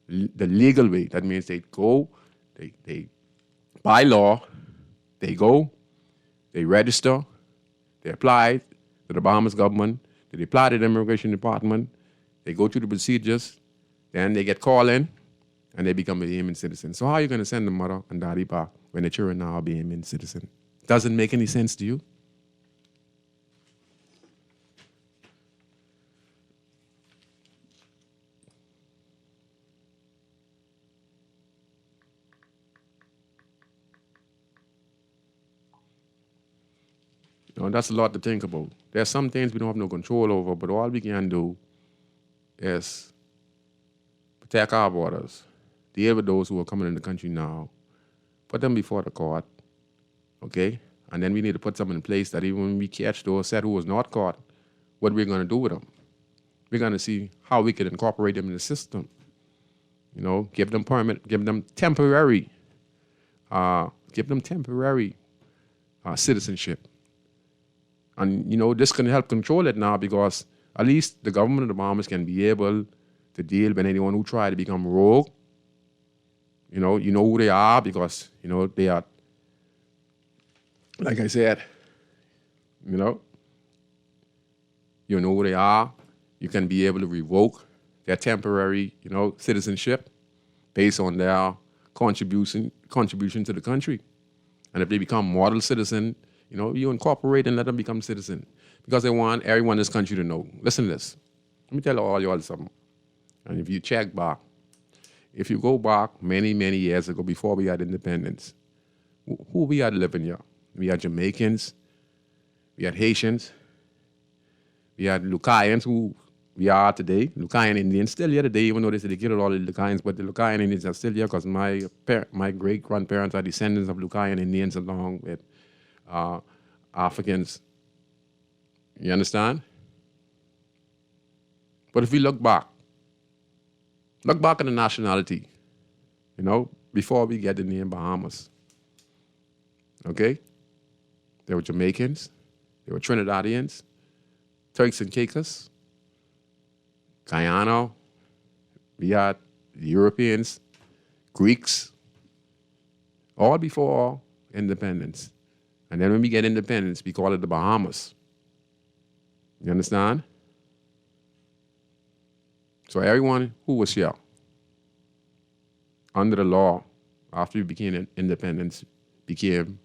the legal way. That means they go, they by law, they go, they register, they apply to the Bahamas government, they apply to the immigration department, they go through the procedures, then they get called in, and they become a Bahamian citizen. So how are you going to send the mother and daddy back when the children now are Bahamian citizen? Doesn't make any sense to you? That's a lot to think about. There's some things we don't have no control over, but all we can do is protect our borders, deal with those who are coming in the country now, put them before the court, okay? And then we need to put something in place that even when we catch those said who was not caught, what we're going to do with them. we're going to see how we can incorporate them in the system. You know, give them permit, give them temporary citizenship. And, you know, this can help control it now because at least the government of the Bahamas can be able to deal with anyone who try to become rogue. You know who they are because, you know, they are, like I said, you know who they are. You can be able to revoke their temporary, you know, citizenship based on their contribution to the country. And if they become model citizen, you know, you incorporate and let them become citizen because they want everyone in this country to know. Listen to this. Let me tell all y'all something. And if you check back, if you go back many, many years ago before we had independence, who we had living here? We had Jamaicans, we had Haitians, we had Lucayans, who we are today. Lucayan Indians still here today, even though they say they killed all the Lucayans, but the Lucayan Indians are still here because my great-grandparents are descendants of Lucayan Indians along with Africans. You understand? But if we look back at the nationality, you know, before we get the name Bahamas, okay? There were Jamaicans, there were Trinidadians, Turks and Caicos, Guyana, we had the Europeans, Greeks, all before independence. And then when we get independence, we call it the Bahamas. You understand? So everyone who was here under the law after we became independence became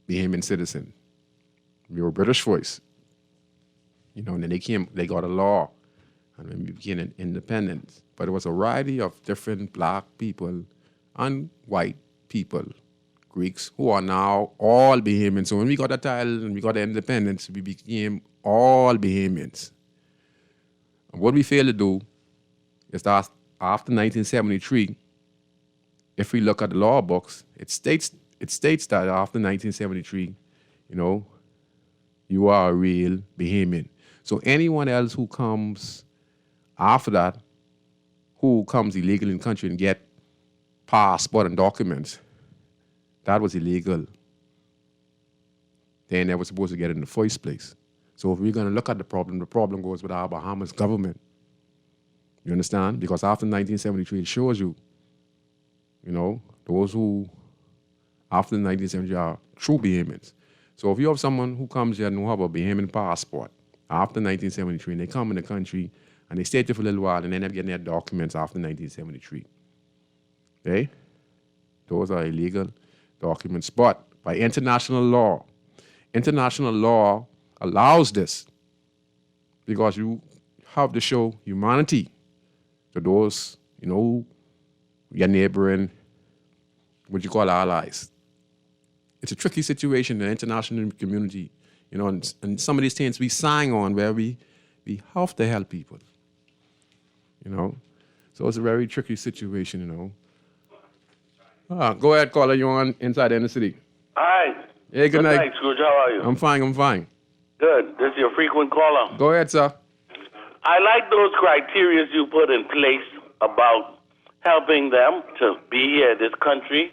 Bahamian citizen. We were British voice. You know, and then they got a law, and then we became independent. But it was a variety of different black people and white people, Greeks, who are now all Bahamians. So when we got the title and we got the independence, we became all Bahamians. And what we failed to do is that after 1973, if we look at the law books, it states that after 1973, you know, you are a real Bahamian. So anyone else who comes after that, who comes illegal in the country and get passport and documents, that was illegal. They never supposed to get it in the first place. So if we're going to look at the problem goes with our Bahamas government. You understand? Because after 1973, it shows you, you know, those who, after 1973, are true Bahamians. So if you have someone who comes here and who have a Bahamian passport after 1973, and they come in the country and they stay there for a little while and end up getting their documents after 1973, okay? Those are illegal documents. But by international law allows this because you have to show humanity to those, you know, your neighboring, what you call allies. It's a tricky situation in the international community, you know, and some of these things we sign on where we have to help people, you know. So it's a very tricky situation, you know. Go ahead, caller. You're on Inside the Inner City. Hi. Hey, good night. Scrooge. How are you? I'm fine. Good. This is your frequent caller. Go ahead, sir. I like those criteria you put in place about helping them to be here in this country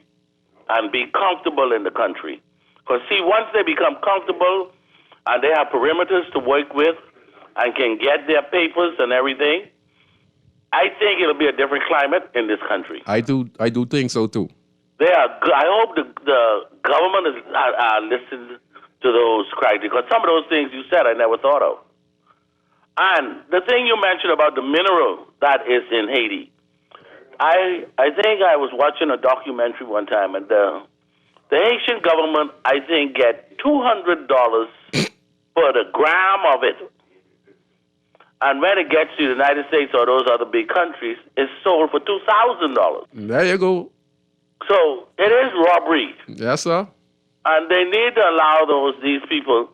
and be comfortable in the country. Because, see, once they become comfortable and they have perimeters to work with and can get their papers and everything, I think it'll be a different climate in this country. I do think so, too. They are good. I hope the government is listening to those criteria, because some of those things you said I never thought of. And the thing you mentioned about the mineral that is in Haiti, I think I was watching a documentary one time, and the Haitian government, I think, get $200 for the gram of it. And when it gets to the United States or those other big countries, it's sold for $2,000. There you go. So it is robbery. Yes, sir. And they need to allow these people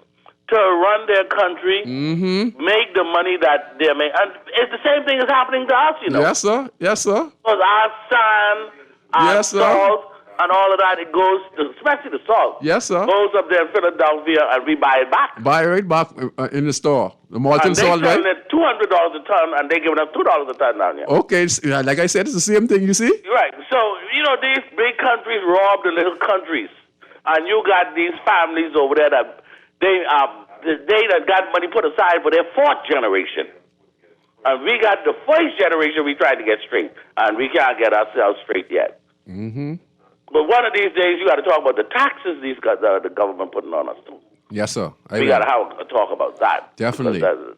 to run their country, make the money that they make. And it's the same thing that's happening to us, you know. Yes, sir. Because our sand, our salt, and all of that, it goes, especially the salt. Yes, sir. Goes up there in Philadelphia, and we buy it back. Buy it right back in the store. The molten And they salt, right? selling it $200 a ton, and they giving us $2 a ton down here. Okay, like I said, it's the same thing, you see? Right. So, these big countries rob the little countries. And you got these families over there that they that got money put aside for their fourth generation. And we got the first generation we tried to get straight. And we can't get ourselves straight yet. Mm-hmm. But one of these days, you got to talk about the taxes the government putting on us, too. Yes, sir. We got to have a talk about that. Definitely. Because,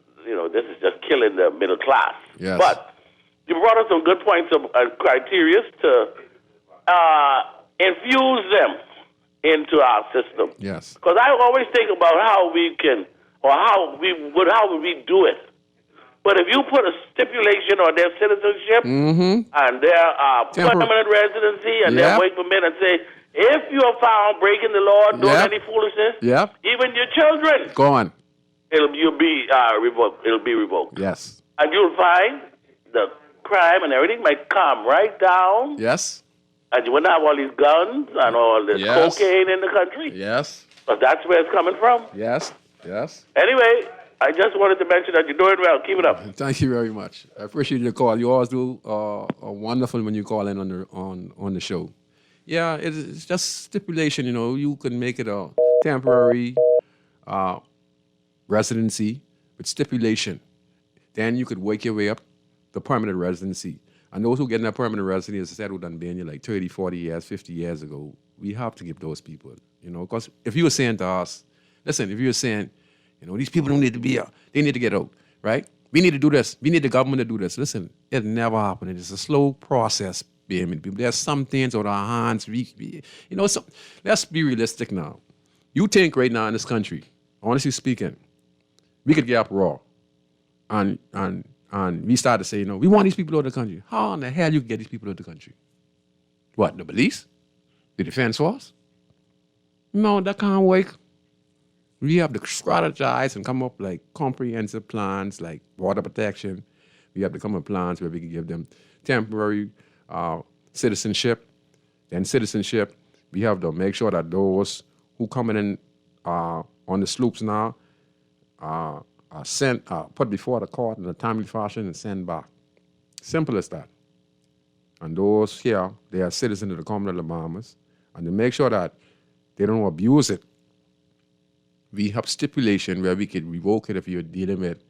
this is just killing the middle class. Yes. But you brought us some good points of criteria to infuse them into our system. Yes. Because I always think about how we can, or how would we do it. But if you put a stipulation on their citizenship and their permanent residency and their work permit and say, if you are found breaking the law, doing any foolishness, even your children, go on. It'll be revoked. It'll be revoked. Yes. And you'll find the crime and everything might calm right down. Yes. And you wouldn't have all these guns and all this cocaine in the country. Yes. But that's where it's coming from. Yes. Yes. Anyway, I just wanted to mention that you're doing well. Keep it up. Thank you very much. I appreciate your call. You always do wonderful when you call in on the show. Yeah, it's just stipulation. You can make it a temporary residency with stipulation. Then you could work your way up to permanent residency. And those who get in that permanent residency, as I said, who done been here like 30, 40 years, 50 years ago, we have to give those people, because if you were saying to us, listen, if you were saying, these people don't need to be here, they need to get out, right? We need to do this. We need the government to do this. Listen, it never happened. It's a slow process, baby. There's some things out of our hands. So let's be realistic now. You think right now in this country, honestly speaking, we could get up raw and we start to say, we want these people out of the country. How in the hell you can get these people out of the country? What, the police? The defense force? No, that can't work. We have to strategize and come up like comprehensive plans like water protection. We have to come up with plans where we can give them temporary citizenship. Then citizenship, we have to make sure that those who coming in on the sloops now are sent, put before the court in a timely fashion and sent back. Simple as that. And those here, they are citizens of the Commonwealth of Bahamas. And to make sure that they don't abuse it, we have stipulation where we could revoke it if you're dealing with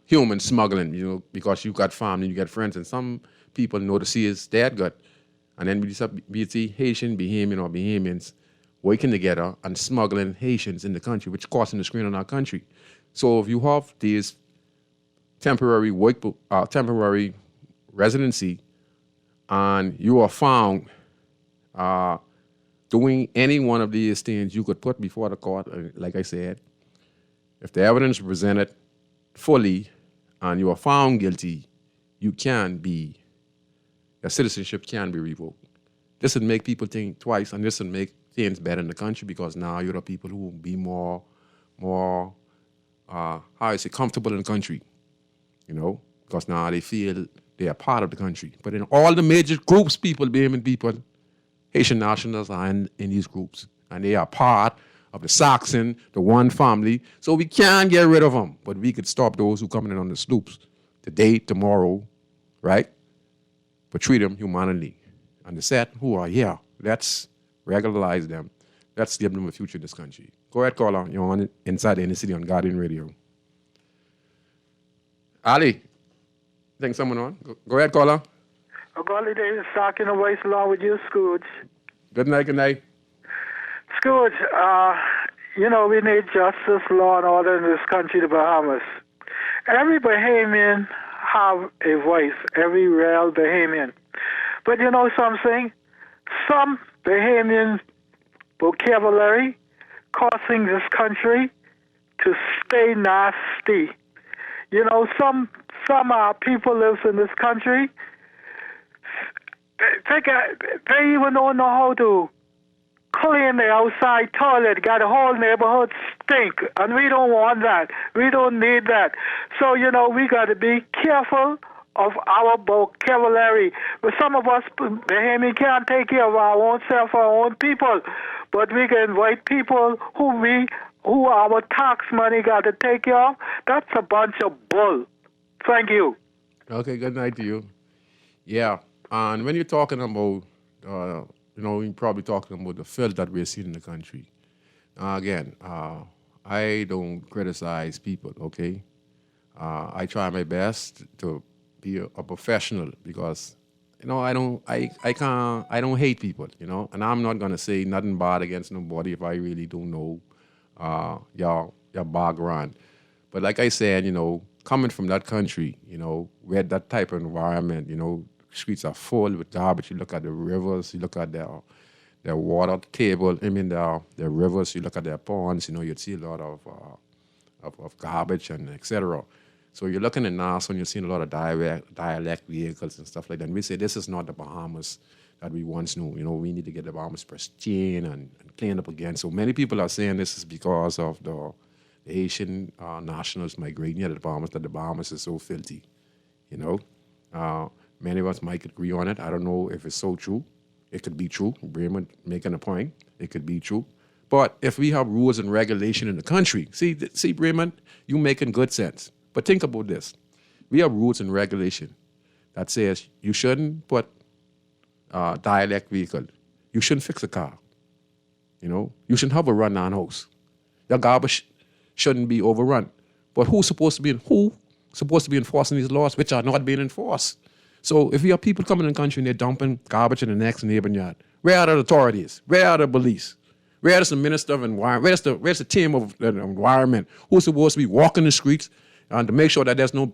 human smuggling, because you got family, you got friends, and some people know to see his dad got. And then we see Haitian, Bahamian, or Bahamians working together and smuggling Haitians in the country, which costing the strain on our country. So if you have these temporary temporary residency, and you are found doing any one of these things, you could put before the court, like I said, if the evidence presented fully and you are found guilty, your citizenship can be revoked. This would make people think twice, and this would make things better in the country, because now you're the people who will be more comfortable in the country, because now they feel they are part of the country. But in all the major groups, Bahamian people, Haitian nationals are in these groups, and they are part of the Saxon, the one family, so we can't get rid of them. But we could stop those who coming in on the sloops today, tomorrow, right? But treat them humanely. And the set who are here, let's regularize them. Let's give them a future in this country. Go ahead, caller. You're on Inside the Inner City on Guardian Radio. Ali, think someone on? Go ahead, caller. Golly Davis talking away along with you, Scrooge. Good night, good night. Scrooge, we need justice, law, and order in this country, the Bahamas. Every Bahamian have a voice, every real Bahamian. But you know something? Some Bahamian vocabulary causing this country to stay nasty. Some people live in this country, they even don't know how to clean the outside toilet, got a whole neighborhood stink, and we don't want that. We don't need that. So, we got to be careful of our vocabulary. But some of us, Bahamian, can't take care of our own self, our own people. But we can invite people who our tax money got to take care of. That's a bunch of bull. Thank you. Okay, good night to you. Yeah, and when you're talking about, you're probably talking about the filth that we're seeing in the country. Again, I don't criticize people, okay? I try my best to be a professional because, I don't hate people, and I'm not gonna say nothing bad against nobody if I really don't know your background. But like I said, coming from that country, where that type of environment, streets are full with garbage. You look at the rivers, you look at their water table, their rivers, you look at their ponds, you'd see a lot of garbage and etc. So you're looking at Nassau and you're seeing a lot of dialect vehicles and stuff like that. And we say this is not the Bahamas that we once knew. We need to get the Bahamas pristine and cleaned up again. So many people are saying this is because of the Asian nationals migrating here to the Bahamas, that the Bahamas is so filthy. Many of us might agree on it. I don't know if it's so true. It could be true. Bremen making a point. It could be true. But if we have rules and regulation in the country, see, Bremen, you making good sense. But think about this. We have rules and regulation that says you shouldn't put dialect vehicle. You shouldn't fix a car. You shouldn't have a run-down house. Your garbage shouldn't be overrun. But who's supposed to be enforcing these laws which are not being enforced? So if we have people coming in the country and they're dumping garbage in the next neighboring yard, where are the authorities? Where are the police? Where is the minister of environment? Where's the team of the environment? Who's supposed to be walking the streets and to make sure that there's no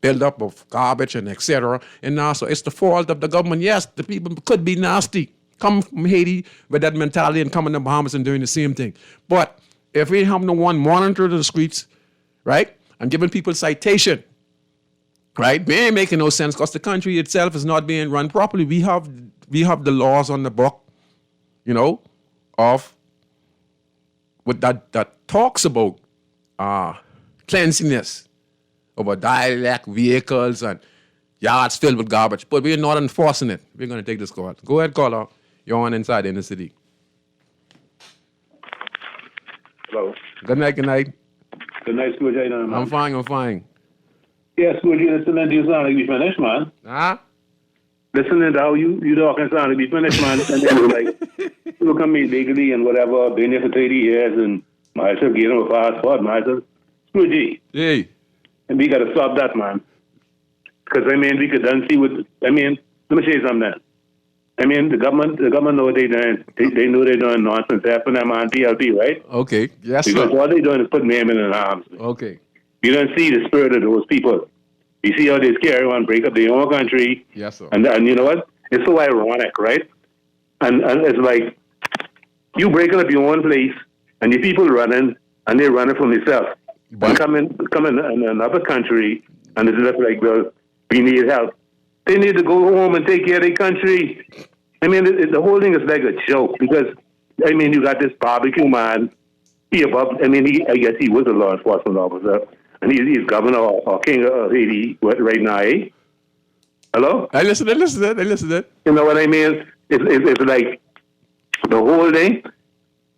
buildup of garbage and etc. And now, so it's the fault of the government. Yes, the people could be nasty, come from Haiti with that mentality and coming to Bahamas and doing the same thing. But if we have no one monitor the streets, right, and giving people citation, right, we ain't making no sense because the country itself is not being run properly. We have the laws on the book, of what that talks about cleanliness, about dialect vehicles and yards filled with garbage, but we're not enforcing it. We're going to take this call. Go ahead, caller. You're on Inside Inner City. Hello. Good night. Good night, Scrooge. How you doing, man? I'm fine. Yeah, Scrooge, listening to you sound like you finished, man. Huh? Listening to how you talking sound like you finished, man. And then like, you come in legally and whatever, been there for 30 years, and myself gave him a passport, myself. Scrooge. Hey. And we got to stop that, man. Because, we could then see what, let me show you something then. The government know what they're doing. They know they're doing nonsense. They're putting them on PLP, right? Okay. Yes, because sir. all they're doing is putting them in the arms. Okay. You don't see the spirit of those people. You see how they scare everyone, break up their own country. Yes, sir. And you know what? It's so ironic, right? And it's like, you breaking up your own place, and the people running, and they're running from themselves. But come in another country, and it's just like, well, we need help. They need to go home and take care of their country. The whole thing is like a joke because, you got this barbecue man. I guess he was a law enforcement officer, and he's governor or king of Haiti right now, eh? Hello? I listen. You know what I mean? It's like the whole thing.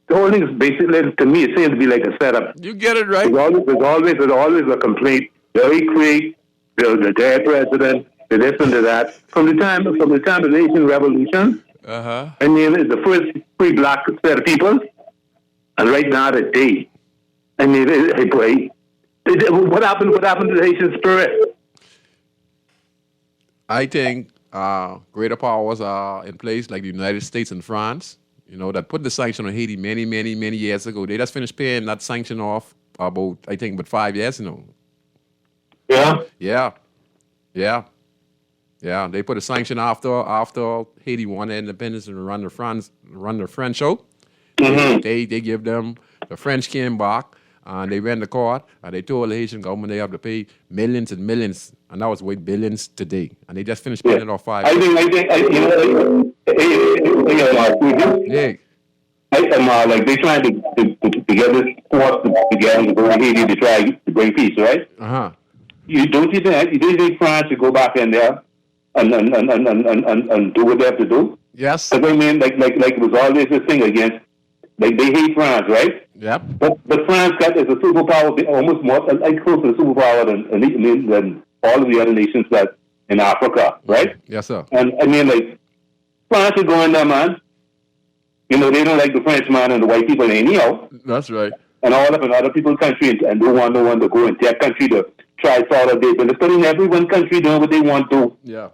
The whole thing is basically, to me, it seems to be like a setup. You get it right. There's always a complaint. Very quick. The dead president. The this and that. From the time of the Nation Revolution. It's the first free black set of people. And right now, today, what happened to the Haitian spirit? I think greater powers are in place, like the United States and France, that put the sanction on Haiti many, many, many years ago. They just finished paying that sanction off about 5 years, Yeah? Yeah, they put a sanction after Haiti won their independence and run the French show. Mm-hmm. They give them, the French came back and they went to court and they told the Haitian government they have to pay millions and millions, and that was worth billions today. And they just finished paying it off 5 years. Yeah. Like they trying to get this force together to go to Haiti to try to bring peace, right? Uh-huh. you don't think France should go back in there and do what they have to do? Yes. Because I mean, like it was always this thing against, like they hate France, right? Yep. But France is a superpower, almost more like close to a superpower than all of the other nations that in Africa, right? Yes, sir. And I mean, like France is going there, man. You know, they don't like the Frenchman and the white people anyhow. That's right. And all of in other people's countries, and don't want no one to go in their country to try solve it. But it's putting every one country doing what they want to. Yeah.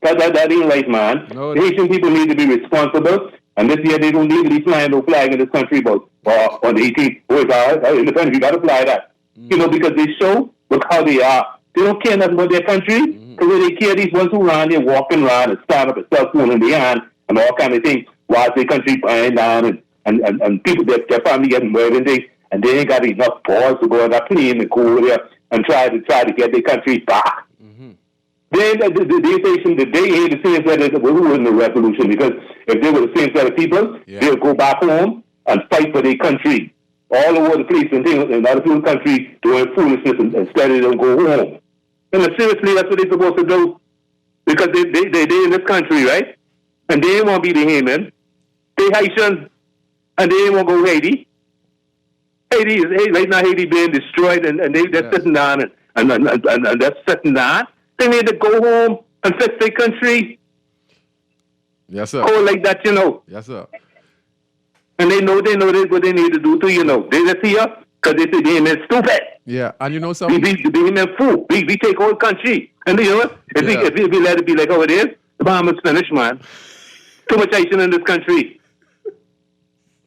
That ain't right, man. No, the Haitian people need to be responsible. And this year they don't legally fly no flag in this country, but on the 18th, it's independent, you got to fly that. You know, because they show look how they are. They don't care nothing about their country. Because they care these ones who around there walking around and stand up a cell phone in their hand and all kind of things while their country flying down and people, their family getting murdered and things. And they ain't got enough balls to go on that plane and go over there and try to get their country back. Then the day ain't the same set as we were in the revolution, because if they were the same set of people, they'll go back home and fight for their country all over the place and things in other people's country doing foolishness instead of them go home. And seriously, that's what they're supposed to do, because they in this country, right? And they ain't want to be the Haitian. They Haitians, and they ain't want to go Haiti. Haiti is right now. Haiti being destroyed, and they're sitting down and they're sitting down. They need to go home and fix their country. Yes, sir. Go like that, you know. Yes, sir. And they know what they need to do too, you know. They just here because they say they ain't stupid. Yeah, and you know something? We ain't fool. We take whole country. And you know what? If we let it be like how it is, the Bahamas finished, man. Too much Haitian in this country.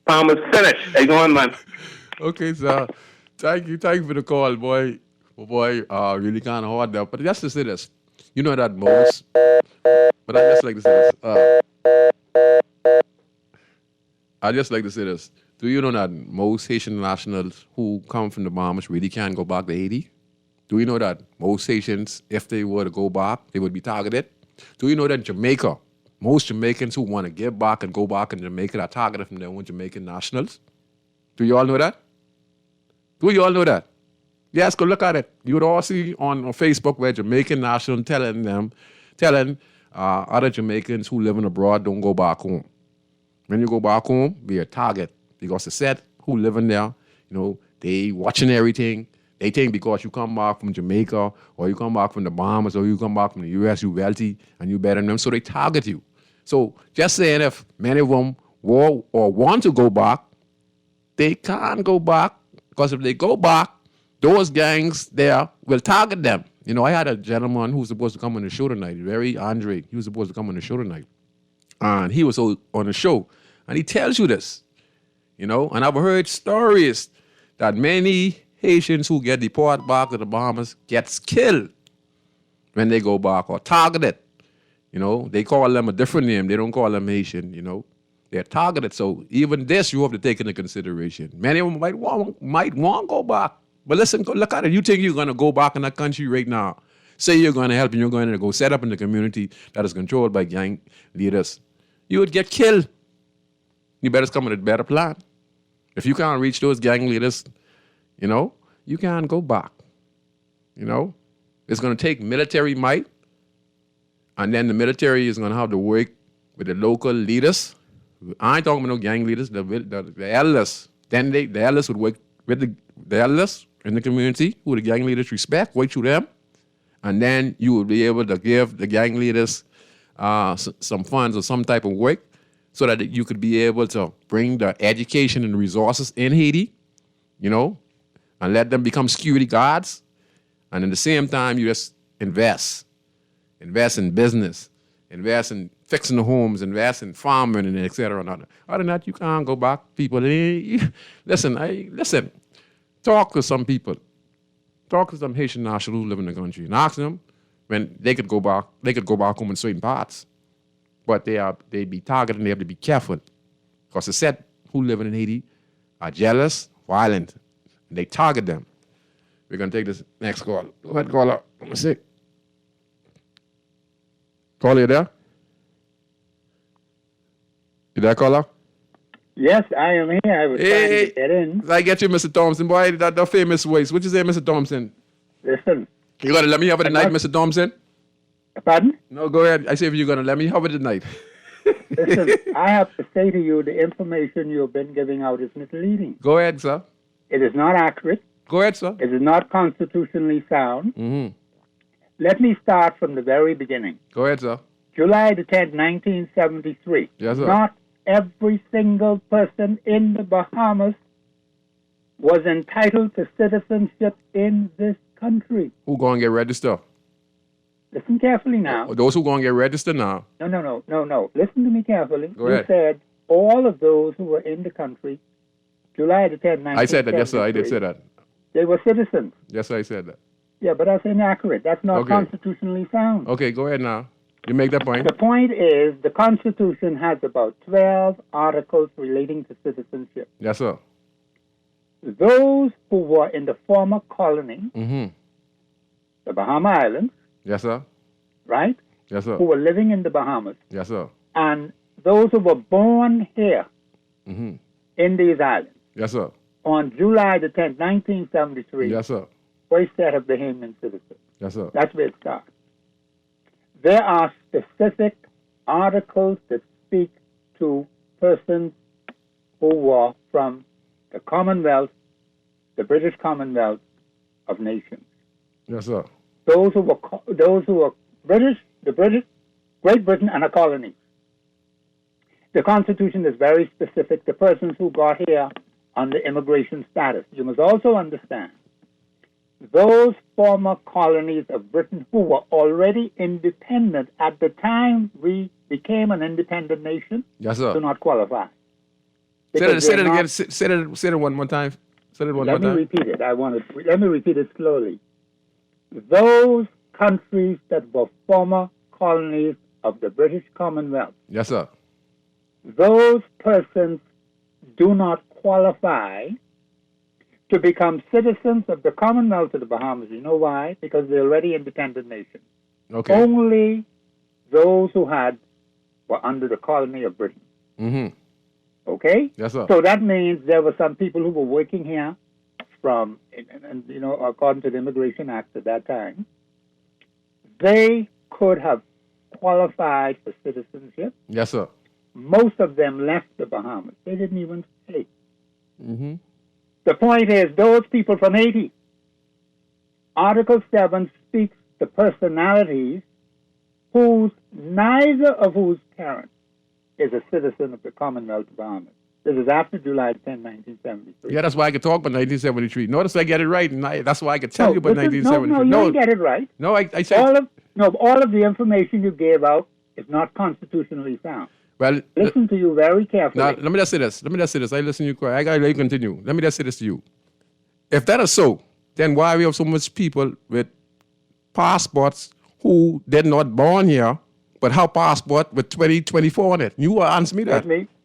Bahamas finished. They going, man. Okay, sir. Thank you for the call, boy. Boy, really kind of hard there. But just to say this, you know that most, but I just like to say this. Do you know that most Haitian nationals who come from the Bahamas really can't go back to Haiti? Do you know that most Haitians, if they were to go back, they would be targeted? Do you know that Jamaica, most Jamaicans who want to get back and go back in Jamaica are targeted from their own Jamaican nationals? Do you all know that? Do you all know that? Yes, go look at it. You would all see on Facebook where Jamaican nationals telling other Jamaicans who living abroad don't go back home. When you go back home, be a target. Because the set who living there, you know, they watching everything. They think because you come back from Jamaica or you come back from the Bahamas or you come back from the U.S., you wealthy and you better than them, so they target you. So just saying, if many of them will or want to go back, they can't go back, because if they go back, those gangs there will target them. You know, I had a gentleman who was supposed to come on the show tonight, Andre. He was supposed to come on the show tonight. And he was on the show. And he tells you this, you know. And I've heard stories that many Haitians who get deported back to the Bahamas gets killed when they go back or targeted. You know, they call them a different name. They don't call them Haitian, you know. They're targeted. So even this you have to take into consideration. Many of them might want to go back. But listen, look at it. You think you're going to go back in that country right now. Say you're going to help and you're going to go set up in the community that is controlled by gang leaders. You would get killed. You better come with a better plan. If you can't reach those gang leaders, you know, you can't go back. You know, it's going to take military might. And then the military is going to have to work with the local leaders. I ain't talking about no gang leaders, the elders. Then the elders would work with the elders in the community who the gang leaders respect, work through them. And then you will be able to give the gang leaders some funds or some type of work so that you could be able to bring the education and resources in Haiti, you know, and let them become security guards. And at the same time, you just invest in business, invest in fixing the homes, invest in farming, and et cetera. Other than that, you can't go back. People, listen, talk to some people. Talk to some Haitian nationals who live in the country and ask them when they could go back home in certain parts. But they be targeted and they have to be careful. Because the set who live in Haiti are jealous, violent, and they target them. We're going to take this next call. Go ahead, caller. Let me see. Caller, you there? You there, caller? Yes, I am here. I was trying to get in. I get you, Mr. Thompson. Boy, that famous voice. What you say, Mr. Thompson? Listen, You gonna let me have it tonight, Mr. Thompson? Pardon? No, go ahead. I say if you're gonna let me have it tonight. Listen, I have to say to you, the information you've been giving out is misleading. Go ahead, sir. It is not accurate. Go ahead, sir. It is not constitutionally sound. Mm-hmm. Let me start from the very beginning. Go ahead, sir. July the 10th, 1973. Yes, sir. Not every single person in the Bahamas was entitled to citizenship in this country. Who gonna get registered? Listen carefully now. Those who gonna get registered now. No. Listen to me carefully. Go ahead. You said all of those who were in the country, July the 10th, 1973. I said that, yes, sir. I did say that. They were citizens. Yes, I said that. Yeah, but that's inaccurate. That's not Okay. constitutionally sound. Okay, go ahead now. You make that point. The point is, the Constitution has about 12 articles relating to citizenship. Yes, sir. Those who were in the former colony, Mm-hmm. the Bahama Islands, Yes, sir. right, Yes, sir. who were living in the Bahamas, Yes, sir. and those who were born here Mm-hmm. in these islands Yes, sir. on July the 10th, 1973, Yes, sir. were a set of Bahamian citizens. Yes, sir. That's where it starts. There are specific articles that speak to persons who were from the Commonwealth, the British Commonwealth of Nations. Yes, sir. Those who were British, the British, Great Britain, and a colony. The Constitution is very specific to persons who got here under immigration status. You must also understand those former colonies of Britain who were already independent at the time we became an independent nation Yes, sir. do not qualify. Say Because that they're again. not- Say that one more time. Say that one Let more me time. repeat it. Let me repeat it slowly. Those countries that were former colonies of the British Commonwealth, Yes, sir. those persons do not qualify to become citizens of the Commonwealth of the Bahamas. You know why? Because they're already independent nations. Okay. Only those who were under the colony of Britain. Mm-hmm. Okay? Yes, sir. So that means there were some people who were working here from, and you know, according to the Immigration Act at that time, they could have qualified for citizenship. Yes, sir. Most of them left the Bahamas. They didn't even stay. Mm-hmm. The point is, those people from Haiti, Article 7 speaks to personalities neither of whose parents is a citizen of the Commonwealth of Bahamas. This is after July 10, 1973. Yeah, that's why I could talk about 1973. Notice I get it right, and that's why I could tell you about 1973. No, you didn't get it right. No, I said. All of the information you gave out is not constitutionally sound. Well, Listen to you very carefully. now, let me just say this. I listen to you quite. I got to let you continue. Let me just say this to you. If that is so, then why we have so much people with passports who did not born here, but have passport with 2024 on it? You will answer me that.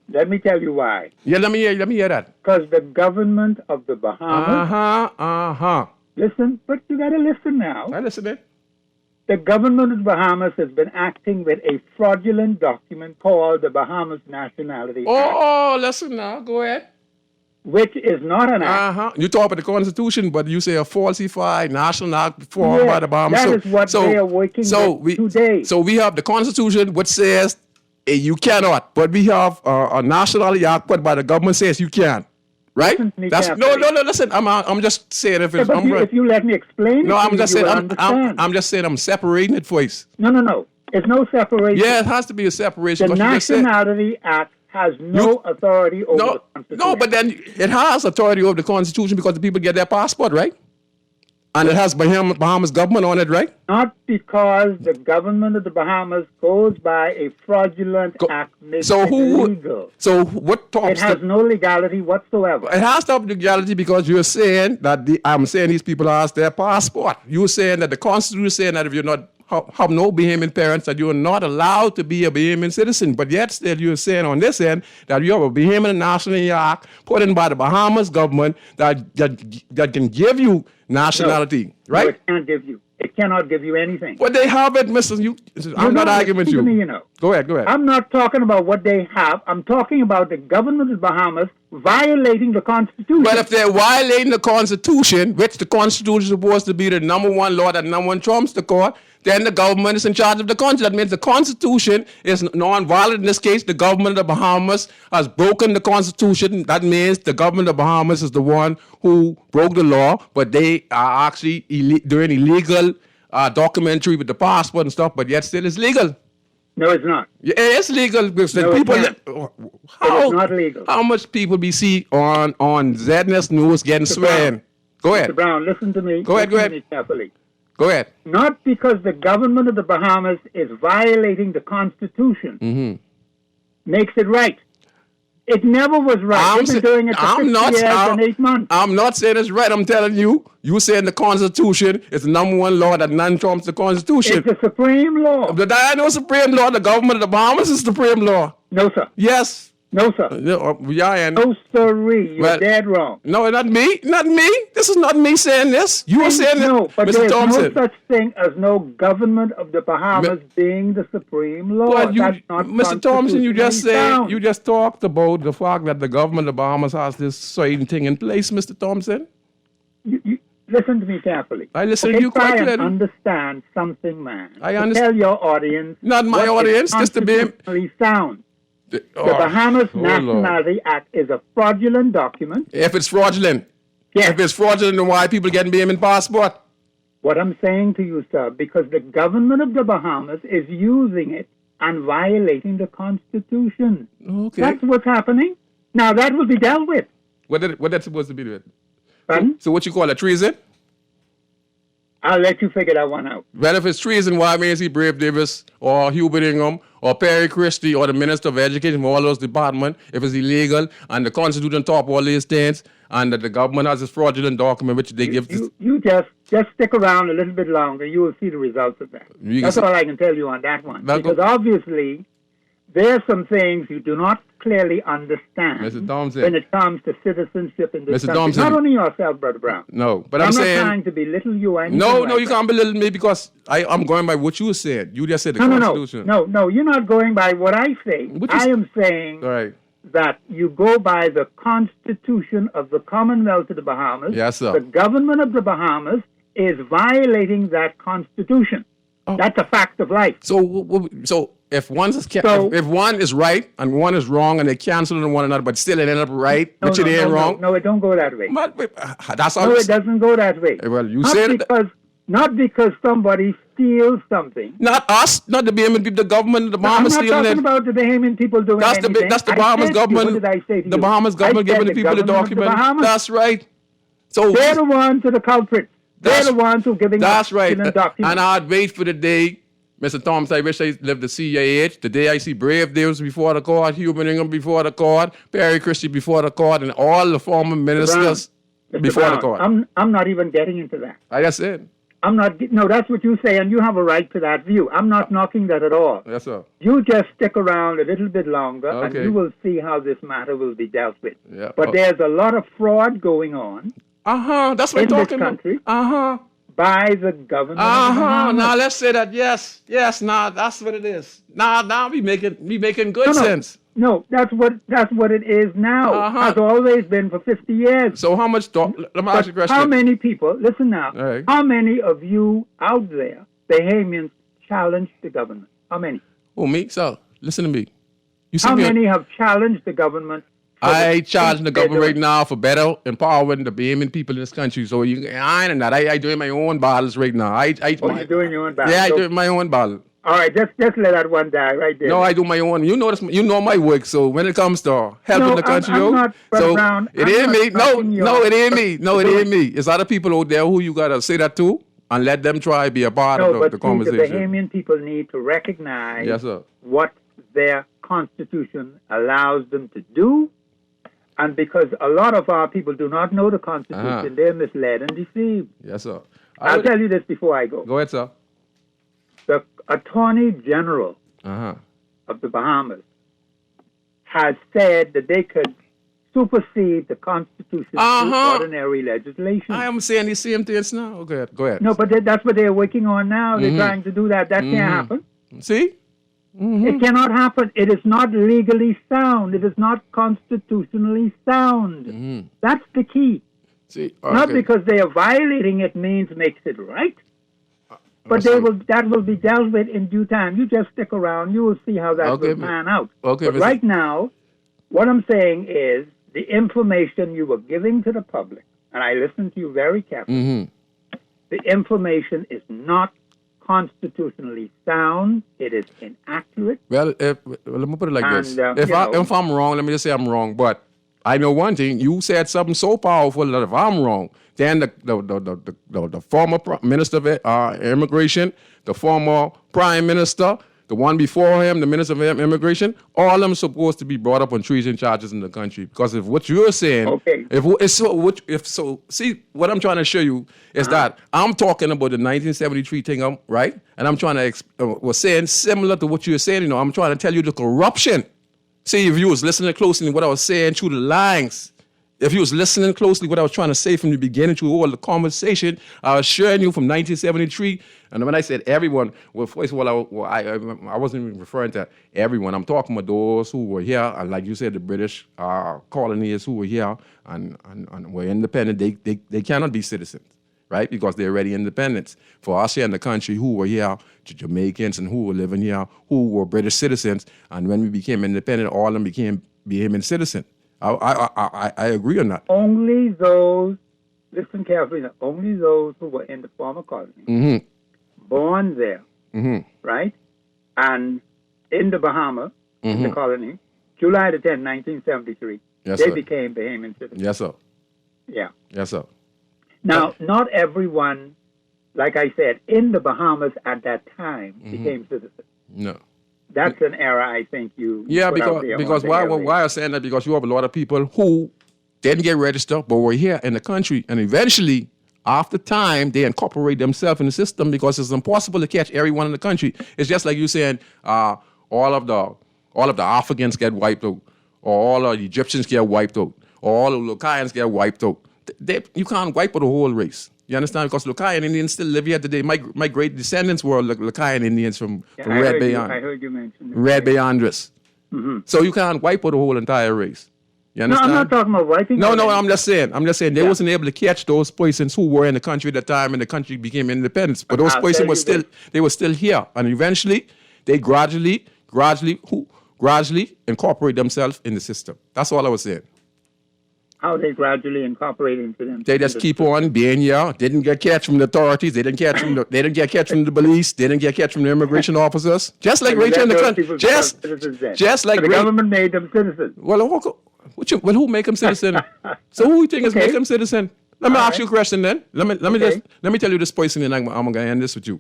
Let me tell you why. Yeah, let me hear that. Because the government of the Bahamas. Listen, but you got to listen now. I listen it. The government of the Bahamas has been acting with a fraudulent document called the Bahamas Nationality Act, Oh, listen now. Go ahead. which is not an act. You talk about the Constitution, but you say a falsified national act formed by the Bahamas. That is what they are working with today. So we have the Constitution, which says you cannot, but we have a national act put by the government says you can. Right? Listen to me No. carefully. Listen, I'm just saying if it's. If you let me explain No, it, I'm just you saying. will understand. I'm just saying. I'm separating it for you. No. It's no separation. Yeah, it has to be a separation. The because you just said- Nationality Act has no authority over the Constitution. No, but then it has authority over the Constitution because the people get their passport, right? And it has Bahamas government on it, right? Not because the government of the Bahamas goes by a fraudulent act makes it illegal. So what talks? It has no legality whatsoever. It has to have legality because you're saying that I'm saying these people lost their passport. You're saying that the Constitution is saying that if you're not have no Bahamian parents, that you are not allowed to be a Bahamian citizen. But yet still you're saying on this end that you have a Bahamian national act put in by the Bahamas government that can give you nationality, right? No, it can't give you. It cannot give you anything. Well, they have it, Mr. I'm not arguing with you. Me, you know. Go ahead. I'm not talking about what they have. I'm talking about the government of the Bahamas violating the Constitution. Well, if they're violating the Constitution, which the Constitution is supposed to be the number one law that number one trumps the court, then the government is in charge of the country. That means the Constitution is non-violent. In this case, the government of the Bahamas has broken the Constitution. That means the government of the Bahamas is the one who broke the law, but they are actually doing illegal documentary with the passport and stuff, but yet still it's legal. No, it's not. Yeah, it's legal because no, people. It is not legal. How much people we see on ZNS News getting sworn? Go ahead. Mr. Brown, listen to me. Go ahead. To me carefully. Go ahead. Not because the government of the Bahamas is violating the Constitution makes it right. It never was right. They've been doing it for 50 years and 8 months. I'm not saying it's right. I'm telling you. You saying the Constitution is the number one law that none trumps the Constitution. It's the supreme law. I know supreme law. The government of the Bahamas is supreme law. No, sir. Yes. No, sir. No, no, sirree. You're dead wrong. No, not me. Not me. This is not me saying this. You are saying this. No, but Mr. there's Thompson. no such thing as no government of the Bahamas being the supreme law. But That's not Mr. Thompson, you just talked about the fact that the government of the Bahamas has this certain thing in place, Mr. Thompson. You listen to me carefully. I listen to you quite clearly. Try and understand something, man. I understand. Tell your audience. Not my audience. Just to be sound. The Bahamas Nationality Act is a fraudulent document. If it's fraudulent. Yes. If it's fraudulent, then why people getting BM in passport? What I'm saying to you, sir, because the government of the Bahamas is using it and violating the Constitution. Okay. That's what's happening. Now, that will be dealt with. What that's supposed to be with? Pardon? So what you call a treason? I'll let you figure that one out. Well, if it's treason, why means he Brave Davis or Hubert Ingham or Perry Christie or the Minister of Education from all those departments, if it's illegal and the Constitution top all these things and that the government has this fraudulent document which they give... You just stick around a little bit longer. You will see the results of that. That's all I can tell you on that one. Because obviously, there are some things you do not clearly understand when it comes to citizenship in this country. Not only yourself, Brother Brown. No, but I'm saying... not trying to belittle you or anything. No, you can't belittle me because I'm going by what you said. You just said the Constitution. No, you're not going by what I say. I am saying that you go by the Constitution of the Commonwealth of the Bahamas. Yes, sir. The government of the Bahamas is violating that Constitution. Oh. That's a fact of life. So if if one is right and one is wrong and they cancel on one another, but still it ended up right, which it ain't wrong. No, it don't go that way. That's how it doesn't go that way. Well, you said not because somebody steals something. Not us, not the Bahamian people, the government, the Bahamas stealing it. I'm not talking about the Bahamian people doing anything. That's the Bahamas government. What did I say to you? The Bahamas government giving the people the document. That's right. So they're the ones who are the culprits. They're the ones who are giving that's right. documents. And I'd wait for the day, Mr. Thompson, I wish I lived to see your age. The day I see Brave Davis before the court, Hubert Ingham before the court, Perry Christie before the court, and all the former ministers before the court. I'm not even getting into that. I just said. I'm not. No, that's what you say, and you have a right to that view. I'm not knocking that at all. Yes, sir. You just stick around a little bit longer, and you will see how this matter will be dealt with. Yeah. But there's a lot of fraud going on. That's what I'm talking about. In this country. By the government. Now let's say that. Yes. Now that's what it is. Now we making good sense. No, that's what it is now. Has always been for 50 years. So how much? Let me ask you a question. How many people? Listen now. Right. How many of you out there, Bahamians, challenge the government? How many? Oh, me? So listen to me. How many have challenged the government? I challenge the government right now for better empowering the Bahamian people in this country. So I ain't that. I doing my own battles right now. You're doing your own battles? Yeah, I do my own battle. All right, just let that one die right there. No, I do my own. You know this. You know my work. So when it comes to helping the country, it ain't me. No, it ain't me. No, it ain't me. It's other people out there who you gotta say that to and let them try to be a part of the conversation. The Bahamian people need to recognize what their Constitution allows them to do. And because a lot of our people do not know the Constitution, they're misled and deceived. Yes, sir. I'll tell you this before I go. Go ahead, sir. The Attorney General of the Bahamas has said that they could supersede the Constitution through ordinary legislation. I am saying the same things now. Go ahead. No, but that's what they're working on now. They're trying to do that. That can't happen. See? It cannot happen. It is not legally sound. It is not constitutionally sound. That's the key. See, Not because they are violating it makes it right. But that will be dealt with in due time. You just stick around. You will see how that will pan out. Okay, but right now, what I'm saying is the information you were giving to the public, and I listened to you very carefully, the information is not constitutionally sound. It is inaccurate. Well, let me put it like this. If I'm wrong, let me just say I'm wrong. But I know one thing. You said something so powerful that if I'm wrong, then the former Minister of Immigration, the former Prime Minister, the one before him, the Minister of Immigration, all of them supposed to be brought up on treason charges in the country. Because if what you're saying, see, what I'm trying to show you is that I'm talking about the 1973 thing, right? And I'm trying to, was saying similar to what you're saying, I'm trying to tell you the corruption. See, if you was listening closely to what I was saying through the lines, if you was listening closely what I was trying to say from the beginning through all the conversation, I was sharing you from 1973. And when I said everyone, well, first of all, I wasn't even referring to everyone. I'm talking about those who were here, and like you said, the British colonies who were here and were independent. They cannot be citizens, right? Because they're already independent. For us here in the country who were here, Jamaicans and who were living here, who were British citizens, and when we became independent, all of them became citizens. I agree on that. Only those, listen carefully, only those who were in the former colony, born there, right? And in the Bahamas, in the colony, July the 10th, 1973, they became Bahamian citizens. Yes, sir. Yeah. Yes, sir. Now, not everyone, like I said, in the Bahamas at that time became citizens. No. That's an error I think you because why I'm saying that, because you have a lot of people who didn't get registered but were here in the country, and eventually after time they incorporate themselves in the system because it's impossible to catch everyone in the country. It's just like you saying all of the Africans get wiped out, or all of the Egyptians get wiped out, or all of the Lucayans get wiped out. You can't wipe out the whole race. You understand? Because Lucayan Indians still live here today. My great descendants were Lucayan Indians from Red Bay. I heard you mention that. Red Bay Andres. So you can't wipe out the whole entire race. You understand? No, I'm not talking about wiping. No, I'm just saying they wasn't able to catch those persons who were in the country at the time and the country became independent. But those persons were still here. And eventually they gradually incorporate themselves in the system. That's all I was saying. How they gradually incorporate into them. They just keep on being here. Didn't get catch from the authorities. They didn't get catch from the police. They didn't get catch from the immigration officers. Just like right here in the country. Just like the government made them citizens. Well, who make them citizen? So who you think is make them citizen? Let me ask you a question then. Let me tell you this person, and I'm gonna end this with you.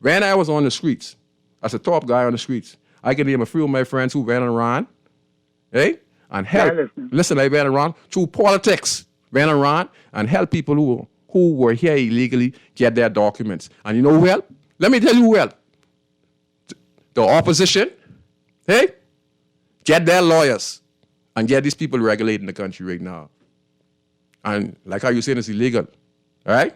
When I was on the streets, as a top guy on the streets, I can name a few of my friends who ran around, and help. Listen, I ran around through politics, ran around and help people who were here illegally get their documents. And you know who helped? Let me tell you who helped. The opposition, get their lawyers and get these people regulating the country right now. And like how you saying, it's illegal, all right?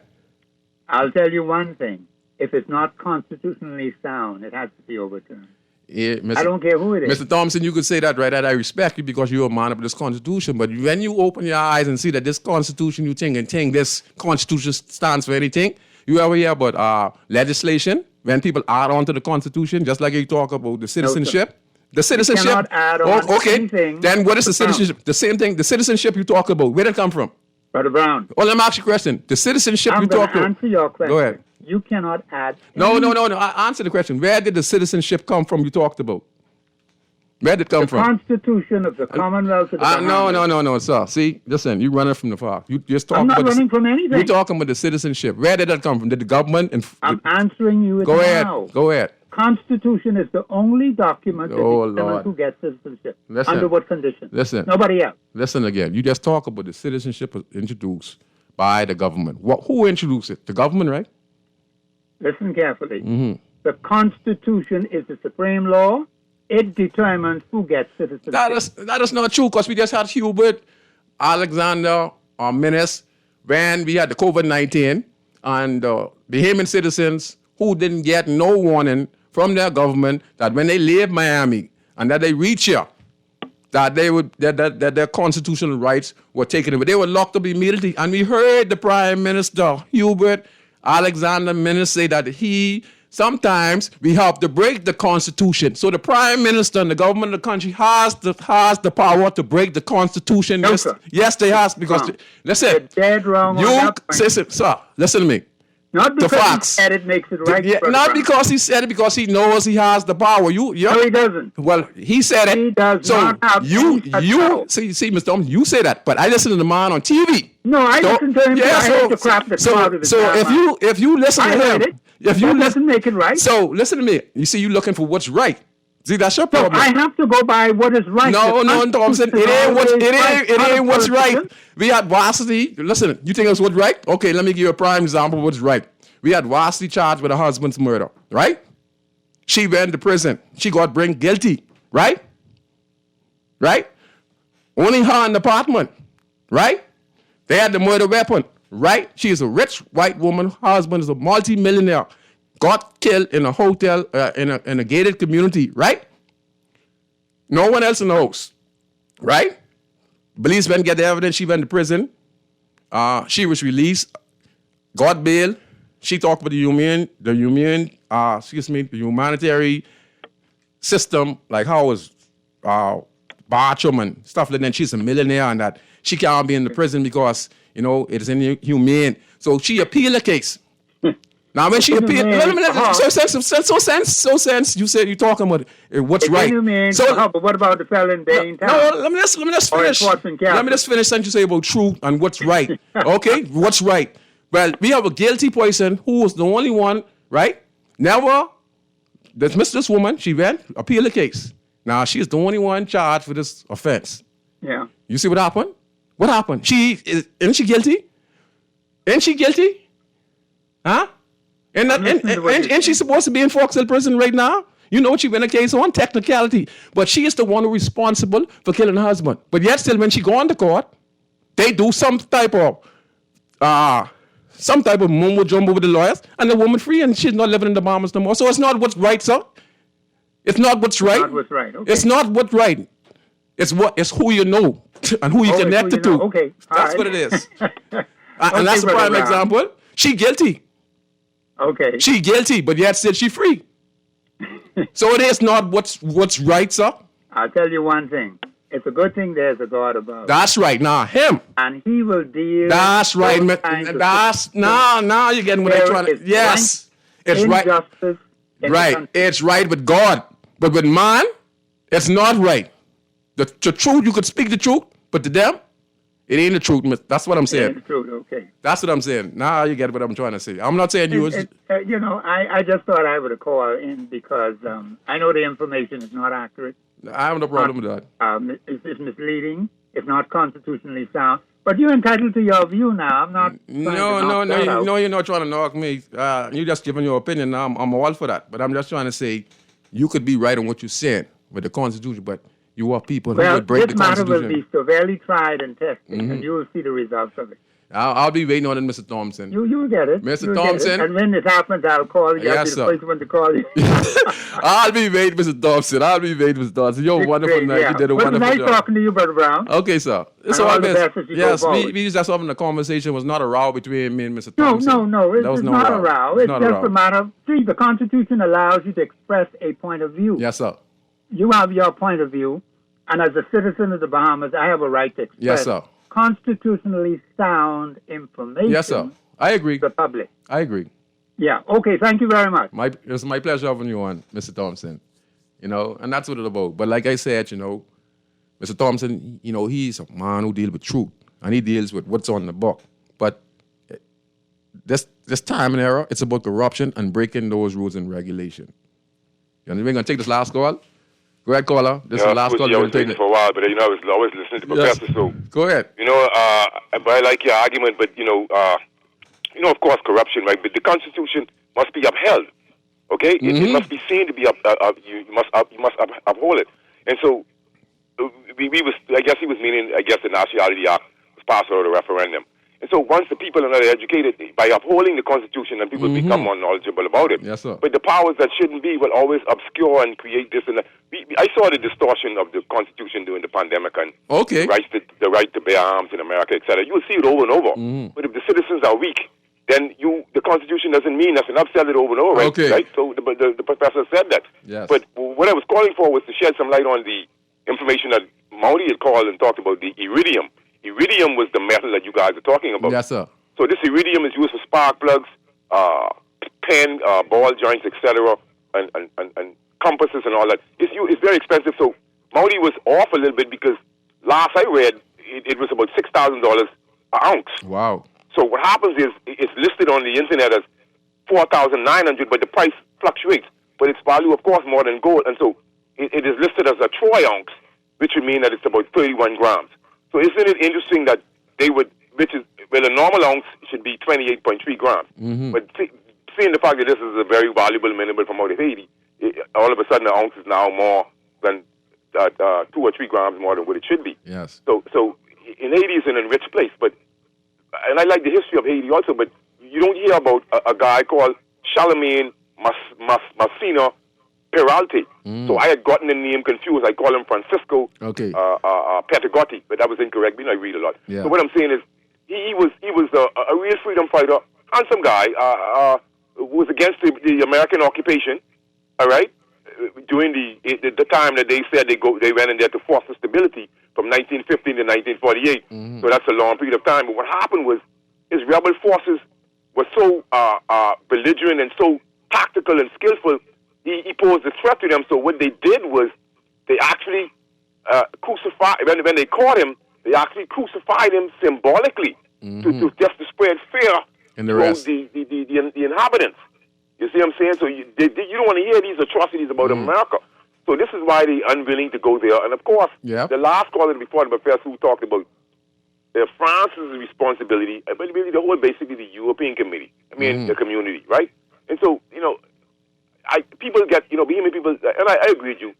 I'll tell you one thing. If it's not constitutionally sound, it has to be overturned. Yeah, I don't care who it is. Mr. Thompson, you could say that, right? That I respect you because you're a man of this Constitution. But when you open your eyes and see that this Constitution, you think this Constitution stands for anything, you ever hear about legislation when people add on to the Constitution, just like you talk about the citizenship? The citizenship. You cannot add on anything. Then what is the citizenship? The same thing. The citizenship you talk about, where did it come from? Brother Brown. Well, let me ask you a question. The citizenship you talk about. I'm going to answer your question. Go ahead. You cannot add. No. Answer the question. Where did the citizenship come from you talked about? Where did it come from? The Constitution of the Commonwealth of the Bahamas. No, sir. See, listen, you're running from the far. You just talking I'm not about running from anything. You're talking about the citizenship. Where did that come from? Did the government? I'm answering you Go now. ahead. Go ahead. Constitution is the only document that determines who gets citizenship. Listen, under what conditions? Listen. Nobody else. Listen again. You just talk about the citizenship was introduced by the government. Who introduced it? The government, right? Listen carefully. The Constitution is the supreme law. It determines who gets citizenship. That is not true because we just had Hubert Alexander Menace, when we had the COVID-19, and Bahamian citizens who didn't get no warning from their government that when they leave Miami and that they reach here, that that their constitutional rights were taken away. They were locked up immediately. And we heard the Prime Minister, Hubert Alexander Menace, say that sometimes we have to break the Constitution. So the Prime Minister and the government of the country has the power to break the Constitution. No, yes, they has, because listen, you're dead wrong. Sir, listen to me. Not because the he facts. said it makes it right. Not because he said it, because he knows he has the power. No, he doesn't. Well, he said it. He does not have you power. see, Mr. Thompson, you say that, but I listen to the man on TV. No, I listen to him. Because I hate the crap that's out of his if you listen to him, that doesn't make it right. So listen to me. You see, you're looking for what's right. See, that's your problem. So I have to go by what is right. No, Thompson, it ain't what's right. We had Varsity. Listen, you think that's what's right? Okay, let me give you a prime example of what's right. We had Varsity charged with her husband's murder, right? She went to prison. She got bring guilty, right? Right? Only her in the apartment, right? They had the murder weapon, right? She is a rich white woman. Her husband is a multi-millionaire. Got killed in a hotel, in a gated community, right? No one else in the house, right? Police went get the evidence. She went to prison. She was released, got bail. She talked about the humanitarian system, like how it was Bartram and stuff like that. She's a millionaire and that she can't be in the prison because, it is inhumane. So she appealed the case. Now when she appealed, you said you're talking about what's right. But what about the felon Bain Town? No, let me just finish. Let me just finish something you say about truth and what's right. Okay, what's right? Well, we have a guilty person who was the only one, right? Never dismissed this woman. She went, appealed the case. Now, she's the only one charged for this offense. Yeah. You see what happened? What happened? Isn't she guilty? Isn't she guilty? Huh? And she's supposed to be in Fox Hill prison right now? You know what she went a case on? Technicality. But she is the one who's responsible for killing her husband. But yet still, when she go on to court, they do some type of mumbo jumbo with the lawyers, and the woman free, and she's not living in the Bahamas no more. So it's not what's right, sir. It's not what's right. Not what's right. Okay. It's not what's right. It's who you know and who you connected to. Okay. That's what it is. And that's the prime example. She guilty. Okay. She guilty, but yet still she free. So it is not what's right, sir. I'll tell you one thing. It's a good thing there's a God above. That's right. Now him. And he will deal. That's right. Now you're getting what I'm trying to. Yes, it's right. Right. It's right with God, but with man, it's not right. The truth, you could speak the truth, but to them, it ain't the truth. That's what I'm saying. It ain't the truth. Okay. That's what I'm saying. Now you get what I'm trying to say. I'm not saying you. I just thought I would call in because I know the information is not accurate. I have no problem with that. It's misleading. It's not constitutionally sound. But you're entitled to your view now. I'm not. No, you're not trying to knock me. You're just giving your opinion now. I'm all for that. But I'm just trying to say you could be right on what you said with the Constitution, but you are people who would break the Constitution. This matter will be severely tried and tested, and you will see the results of it. I'll be waiting on it, Mr. Thompson. You'll get it. Mr. Thompson. And when this happens, I'll call you. Yes, sir. I'll be the first one to call you. I'll be waiting, Mr. Thompson. You're wonderful night. Yeah. You did a wonderful nice job. talking to you, Brother Brown. Okay, sir. It's all the best as you go forward. We just having a conversation. It was not a row between me and Mr. Thompson. No. It's not a row. It's just a matter of, the Constitution allows you to express a point of view. Yes, sir. You have your point of view, and as a citizen of the Bahamas, I have a right to express. Yes, sir. Constitutionally sound information. Yes, sir. I agree. To the public. I agree. Yeah. Okay. Thank you very much. It's my pleasure having you on, Mr. Thompson. And that's what it's about. But like I said, Mr. Thompson, he's a man who deals with truth, and he deals with what's on the book. But this time and era, it's about corruption and breaking those rules and regulation. We're going to take this last call. Go ahead, caller. This is the last call. I was waiting for a while, but I was always listening to Professor. So go ahead. But I like your argument. But of course, corruption, right? But the Constitution must be upheld. Okay, it must be seen to be you must uphold it. And so I guess he was meaning, the Nationality Act was passed out of the referendum. And so once the people are not educated, by upholding the Constitution, and people become more knowledgeable about it. Yes, sir. But the powers that shouldn't be will always obscure and create this and that. I saw the distortion of the Constitution during the pandemic and Okay. the right to bear arms in America, etc. You'll see it over and over. But if the citizens are weak, then the Constitution doesn't mean nothing. I've said it over and over, right? Okay. Right? So the professor said that. Yes. But what I was calling for was to shed some light on the information that Maudie had called and talked about, the iridium. Iridium was the metal that you guys are talking about. Yes, sir. So this iridium is used for spark plugs, pen, ball joints, etc., and compasses and all that. It's very expensive. So Maudie was off a little bit because last I read, it was about $6,000 an ounce. Wow. So what happens is it's listed on the internet as $4,900, but the price fluctuates. But its value, of course, more than gold. And so it is listed as a troy ounce, which would mean that it's about 31 grams. So isn't it interesting that a normal ounce should be 28.3 grams. But seeing the fact that this is a very valuable mineral from out of Haiti, all of a sudden the ounce is now more than 2 or 3 grams more than what it should be. Yes. So in Haiti is an enriched place, and I like the history of Haiti also, but you don't hear about a guy called Charlemagne Massina Peralta. So I had gotten the name confused. I call him Francisco Petagotti, but that was incorrect. I read a lot. Yeah. So what I'm saying is he was a real freedom fighter, handsome guy, who was against the American occupation, all right, during the time that they said they went in there to foster stability from 1915 to 1948. So that's a long period of time. But what happened was his rebel forces were so belligerent and so tactical and skillful, he posed a threat to them. So what they did was they actually crucified, when they caught him, they actually crucified him symbolically to spread fear and the among rest. the inhabitants. You see what I'm saying? So you don't want to hear these atrocities about America. So this is why they're unwilling to go there. And of course, the last caller before the professor who talked about France's responsibility, but really basically the European committee. The community, right? And so, people get, behemoth people, and I agree with you.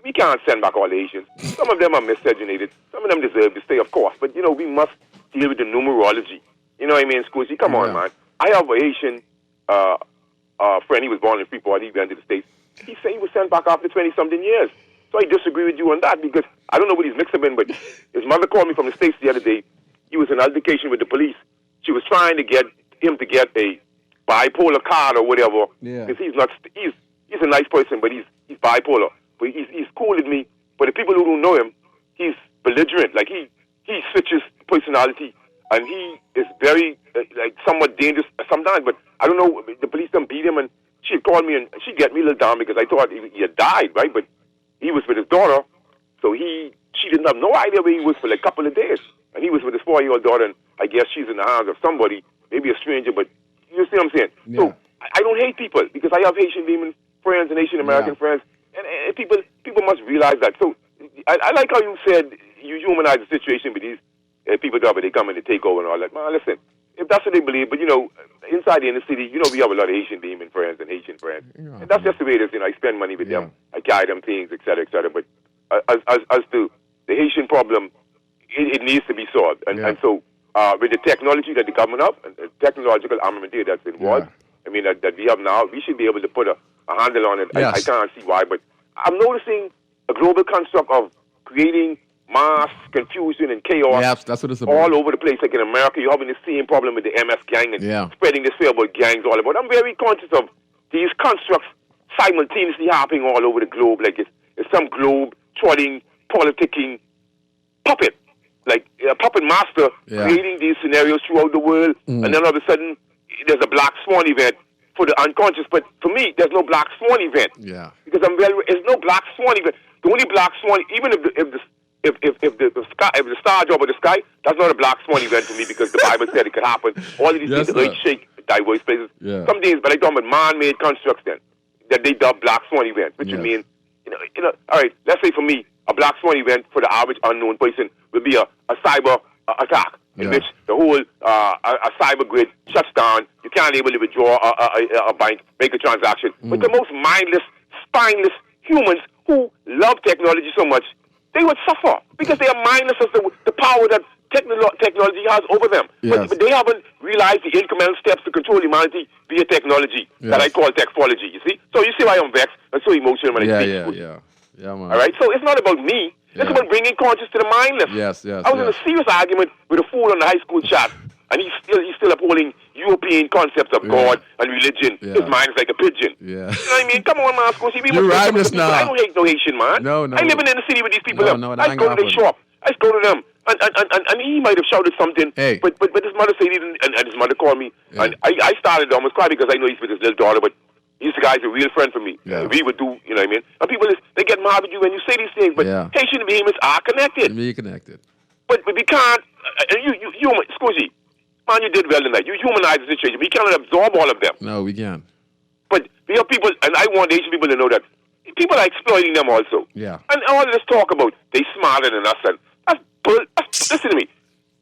We can't send back all the Haitians. Some of them are miscegenated. Some of them deserve to stay, of course. But, we must deal with the numerology. You know what I mean, Scrooge? Come on, man. I have a Haitian friend. He was born in Freeport. He went to the States. He said he was sent back after 20-something years. So I disagree with you on that because I don't know what he's mixed up in, but his mother called me from the States the other day. He was in altercation with the police. She was trying to get him to get a bipolar card or whatever. Because he's a nice person, but he's bipolar. But he's cool with me. But the people who don't know him, he's belligerent. Like he switches personality, and he is very somewhat dangerous sometimes. But I don't know. The police don't beat him, and she called me and she get me a little down because I thought he had died, right? But he was with his daughter, so she didn't have no idea where he was for a couple of days, and he was with his 4-year-old daughter. And I guess she's in the hands of somebody, maybe a stranger. But you see what I'm saying? Yeah. So I don't hate people because I have Haitian demon friends and Haitian American friends. And people must realize that. So I like how you said you humanize the situation with these people there, but they come and they take over and all that. Man, listen, if that's what they believe, but inside the inner city, we have a lot of Haitian demon friends and Haitian friends, and that's just the way it is. I spend money with them, I carry them things, etc., etc. But as to the Haitian problem, it needs to be solved, and so with the technology that the government have, and the technological armament that's involved, that we have now, we should be able to put a handle on it. I can't see why, but I'm noticing a global construct of creating mass confusion and chaos that's what it's about. all over the place. Like in America, you're having the same problem with the MS gang and spreading this fear about gangs all about. I'm very conscious of these constructs simultaneously happening all over the globe. Like it's some globe-trotting, politicking puppet. Like a puppet master creating these scenarios throughout the world, and then all of a sudden there's a black swan event for the unconscious. But for me, there's no black swan event. Yeah. Because there's no black swan event. The only black swan, even if the star job of the sky, that's not a black swan event for me because the Bible said it could happen. All of these things, the earth shake, diverse places. Yeah. Some days, but I talking about man-made constructs then that they dub black swan events, which would mean, all right, let's say for me, a black swan event for the average unknown person would be a cyber attack in which the whole a cyber grid shuts down. You can't able to withdraw a bank, make a transaction. But the most mindless, spineless humans who love technology so much, they would suffer because they are mindless as the power that technology has over them. Yes. But they haven't realized the incremental steps to control humanity via technology that I call technology, you see? So you see why I'm vexed and so emotional when I speak. Yeah, man. All right? So it's not about me. It's about bringing conscience to the mindless. Yes. I was in a serious argument with a fool on the high school chat, and he's still upholding European concepts of God and religion. His mind is like a pigeon. Yeah. You know what I mean? Come on, man, Scorsese. You're right, Miss now. I don't hate no Haitian, man. No. I live in the city with these people. No, I go to their shop. I go to them. And he might have shouted something. Hey. But his mother said he didn't, and his mother called me. Yeah. And I started to almost cry because I know he's with his little daughter, but he's the guy's a real friend for me. Yeah. We would do, you know what I mean? And people, they get mad with you when you say these things, but Haitian and Behemoths are connected. Be connected. But we can't, you Scusi, man, you did well tonight. You humanize the situation. We cannot absorb all of them. No, we can't. But we have people, and I want Asian people to know that people are exploiting them also. Yeah. And all this talk about they smarter than us, and listen to me.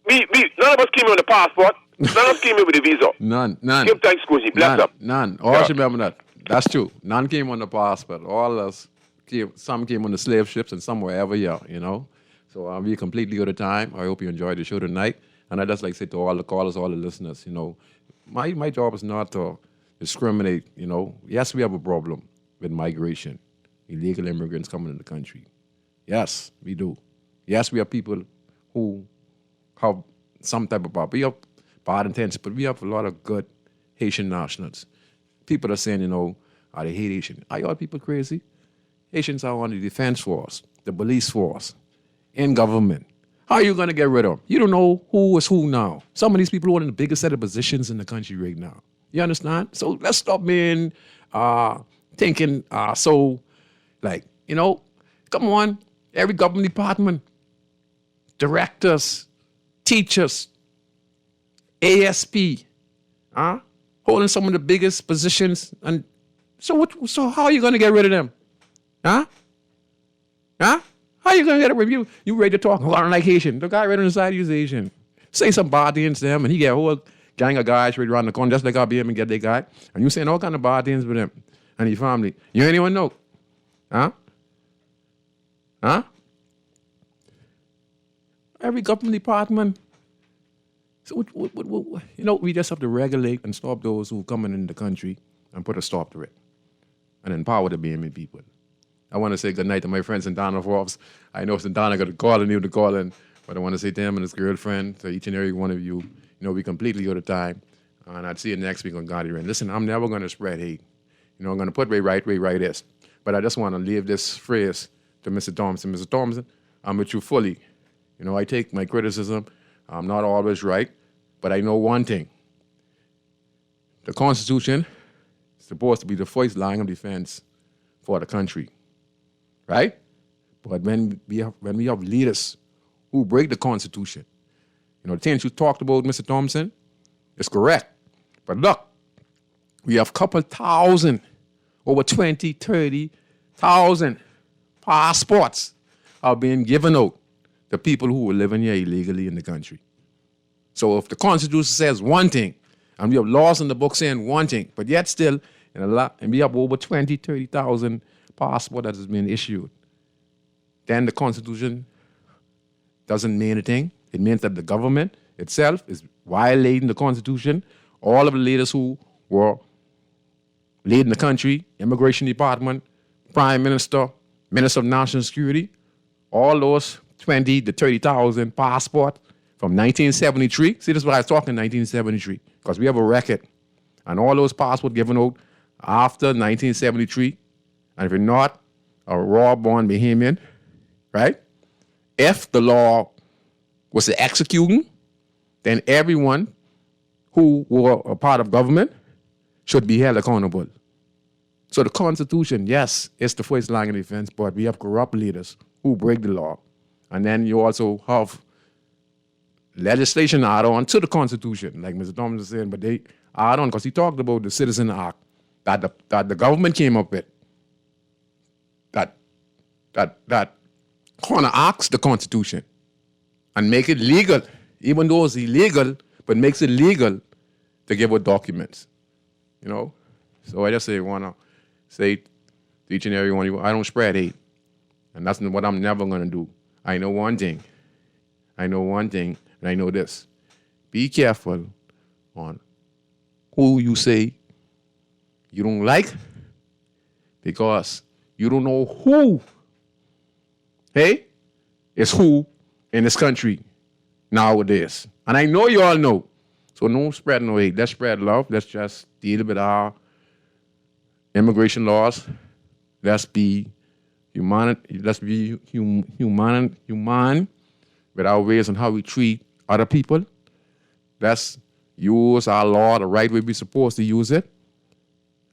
None of us came here on the passport. None of us came here with a visa. None. Give thanks, Scusi. Bless up. None. Always remember that. That's true. None came on the passport. All of us some came on the slave ships and some were ever here, you know. So we completely out of time. I hope you enjoyed the show tonight. And I just like to say to all the callers, all the listeners, you know, my job is not to discriminate, you know. Yes, we have a problem with migration, illegal immigrants coming in the country. Yes, we do. Yes, we have people who have some type of we have bad intentions, but we have a lot of good Haitian nationals. People are saying, you know, they hate Haitian. Are y'all people crazy? Haitians are on the defense force, the police force, in government. How are you going to get rid of them? You don't know who is who now. Some of these people are in the biggest set of positions in the country right now. You understand? So let's stop being thinking so, like, you know, come on, every government department, directors, teachers, ASP, holding some of the biggest positions. And so how are you going to get rid of them? How are you going to get rid of you? You ready to talk? Oh, I don't like Haitian. The guy right on the side is Asian. Say some bad things to him, and he get a whole gang of guys right around the corner, just like I'll be him and get that guy. And you saying all kind of bad things with him and his family. You ain't even know. Every government department. So, you know, we just have to regulate and stop those who are coming in the country and put a stop to it and empower the BME people. I want to say good night to my friend Santana Forbes. I know Santana got a call and he would call in, but I want to say to him and his girlfriend, to each and every one of you, you know, we completely out of time. And I'd see you next week on God Rain. Listen, I'm never going to spread hate. You know, I'm going to put way right is. But I just want to leave this phrase to Mr. Thompson. Mr. Thompson, I'm with you fully. You know, I take my criticism. I'm not always right, but I know one thing. The Constitution is supposed to be the first line of defense for the country, right? But when we have leaders who break the Constitution, you know, the things you talked about, Mr. Thompson, is correct. But look, we have a couple thousand, over 20, 30,000 passports are being given out to people who are living here illegally in the country. So if the Constitution says one thing, and we have laws in the book saying one thing, but yet still, and we have over 20, 30,000 passports that has been issued, then the Constitution doesn't mean anything. It means that the government itself is violating the Constitution. All of the leaders who were leading the country, Immigration Department, Prime Minister, Minister of National Security, all those 20 to 30,000 passports from 1973. See, this is what I was talking 1973, because we have a record. And all those passports given out after 1973, and if you're not a raw-born Bahamian, right? If the law was executing, then everyone who were a part of government should be held accountable. So the Constitution, yes, it's the first line of defense, but we have corrupt leaders who break the law. And then you also have legislation add on to the Constitution, like Mr. Thomas was saying, but they add on because he talked about the Citizen Act that the government came up with, that counteracts the Constitution and make it legal, even though it's illegal, but makes it legal to give out documents, you know? So I just want to say to each and every one of you, I don't spread hate, and that's what I'm never going to do. I know one thing, and I know this. Be careful on who you say you don't like, because you don't know who, hey, is who in this country nowadays. And I know you all know. So no spread no hate. Let's spread love. Let's just deal with our immigration laws. Let's be human. Let's be human with our ways and how we treat other people. Let's use our law the right way we're supposed to use it.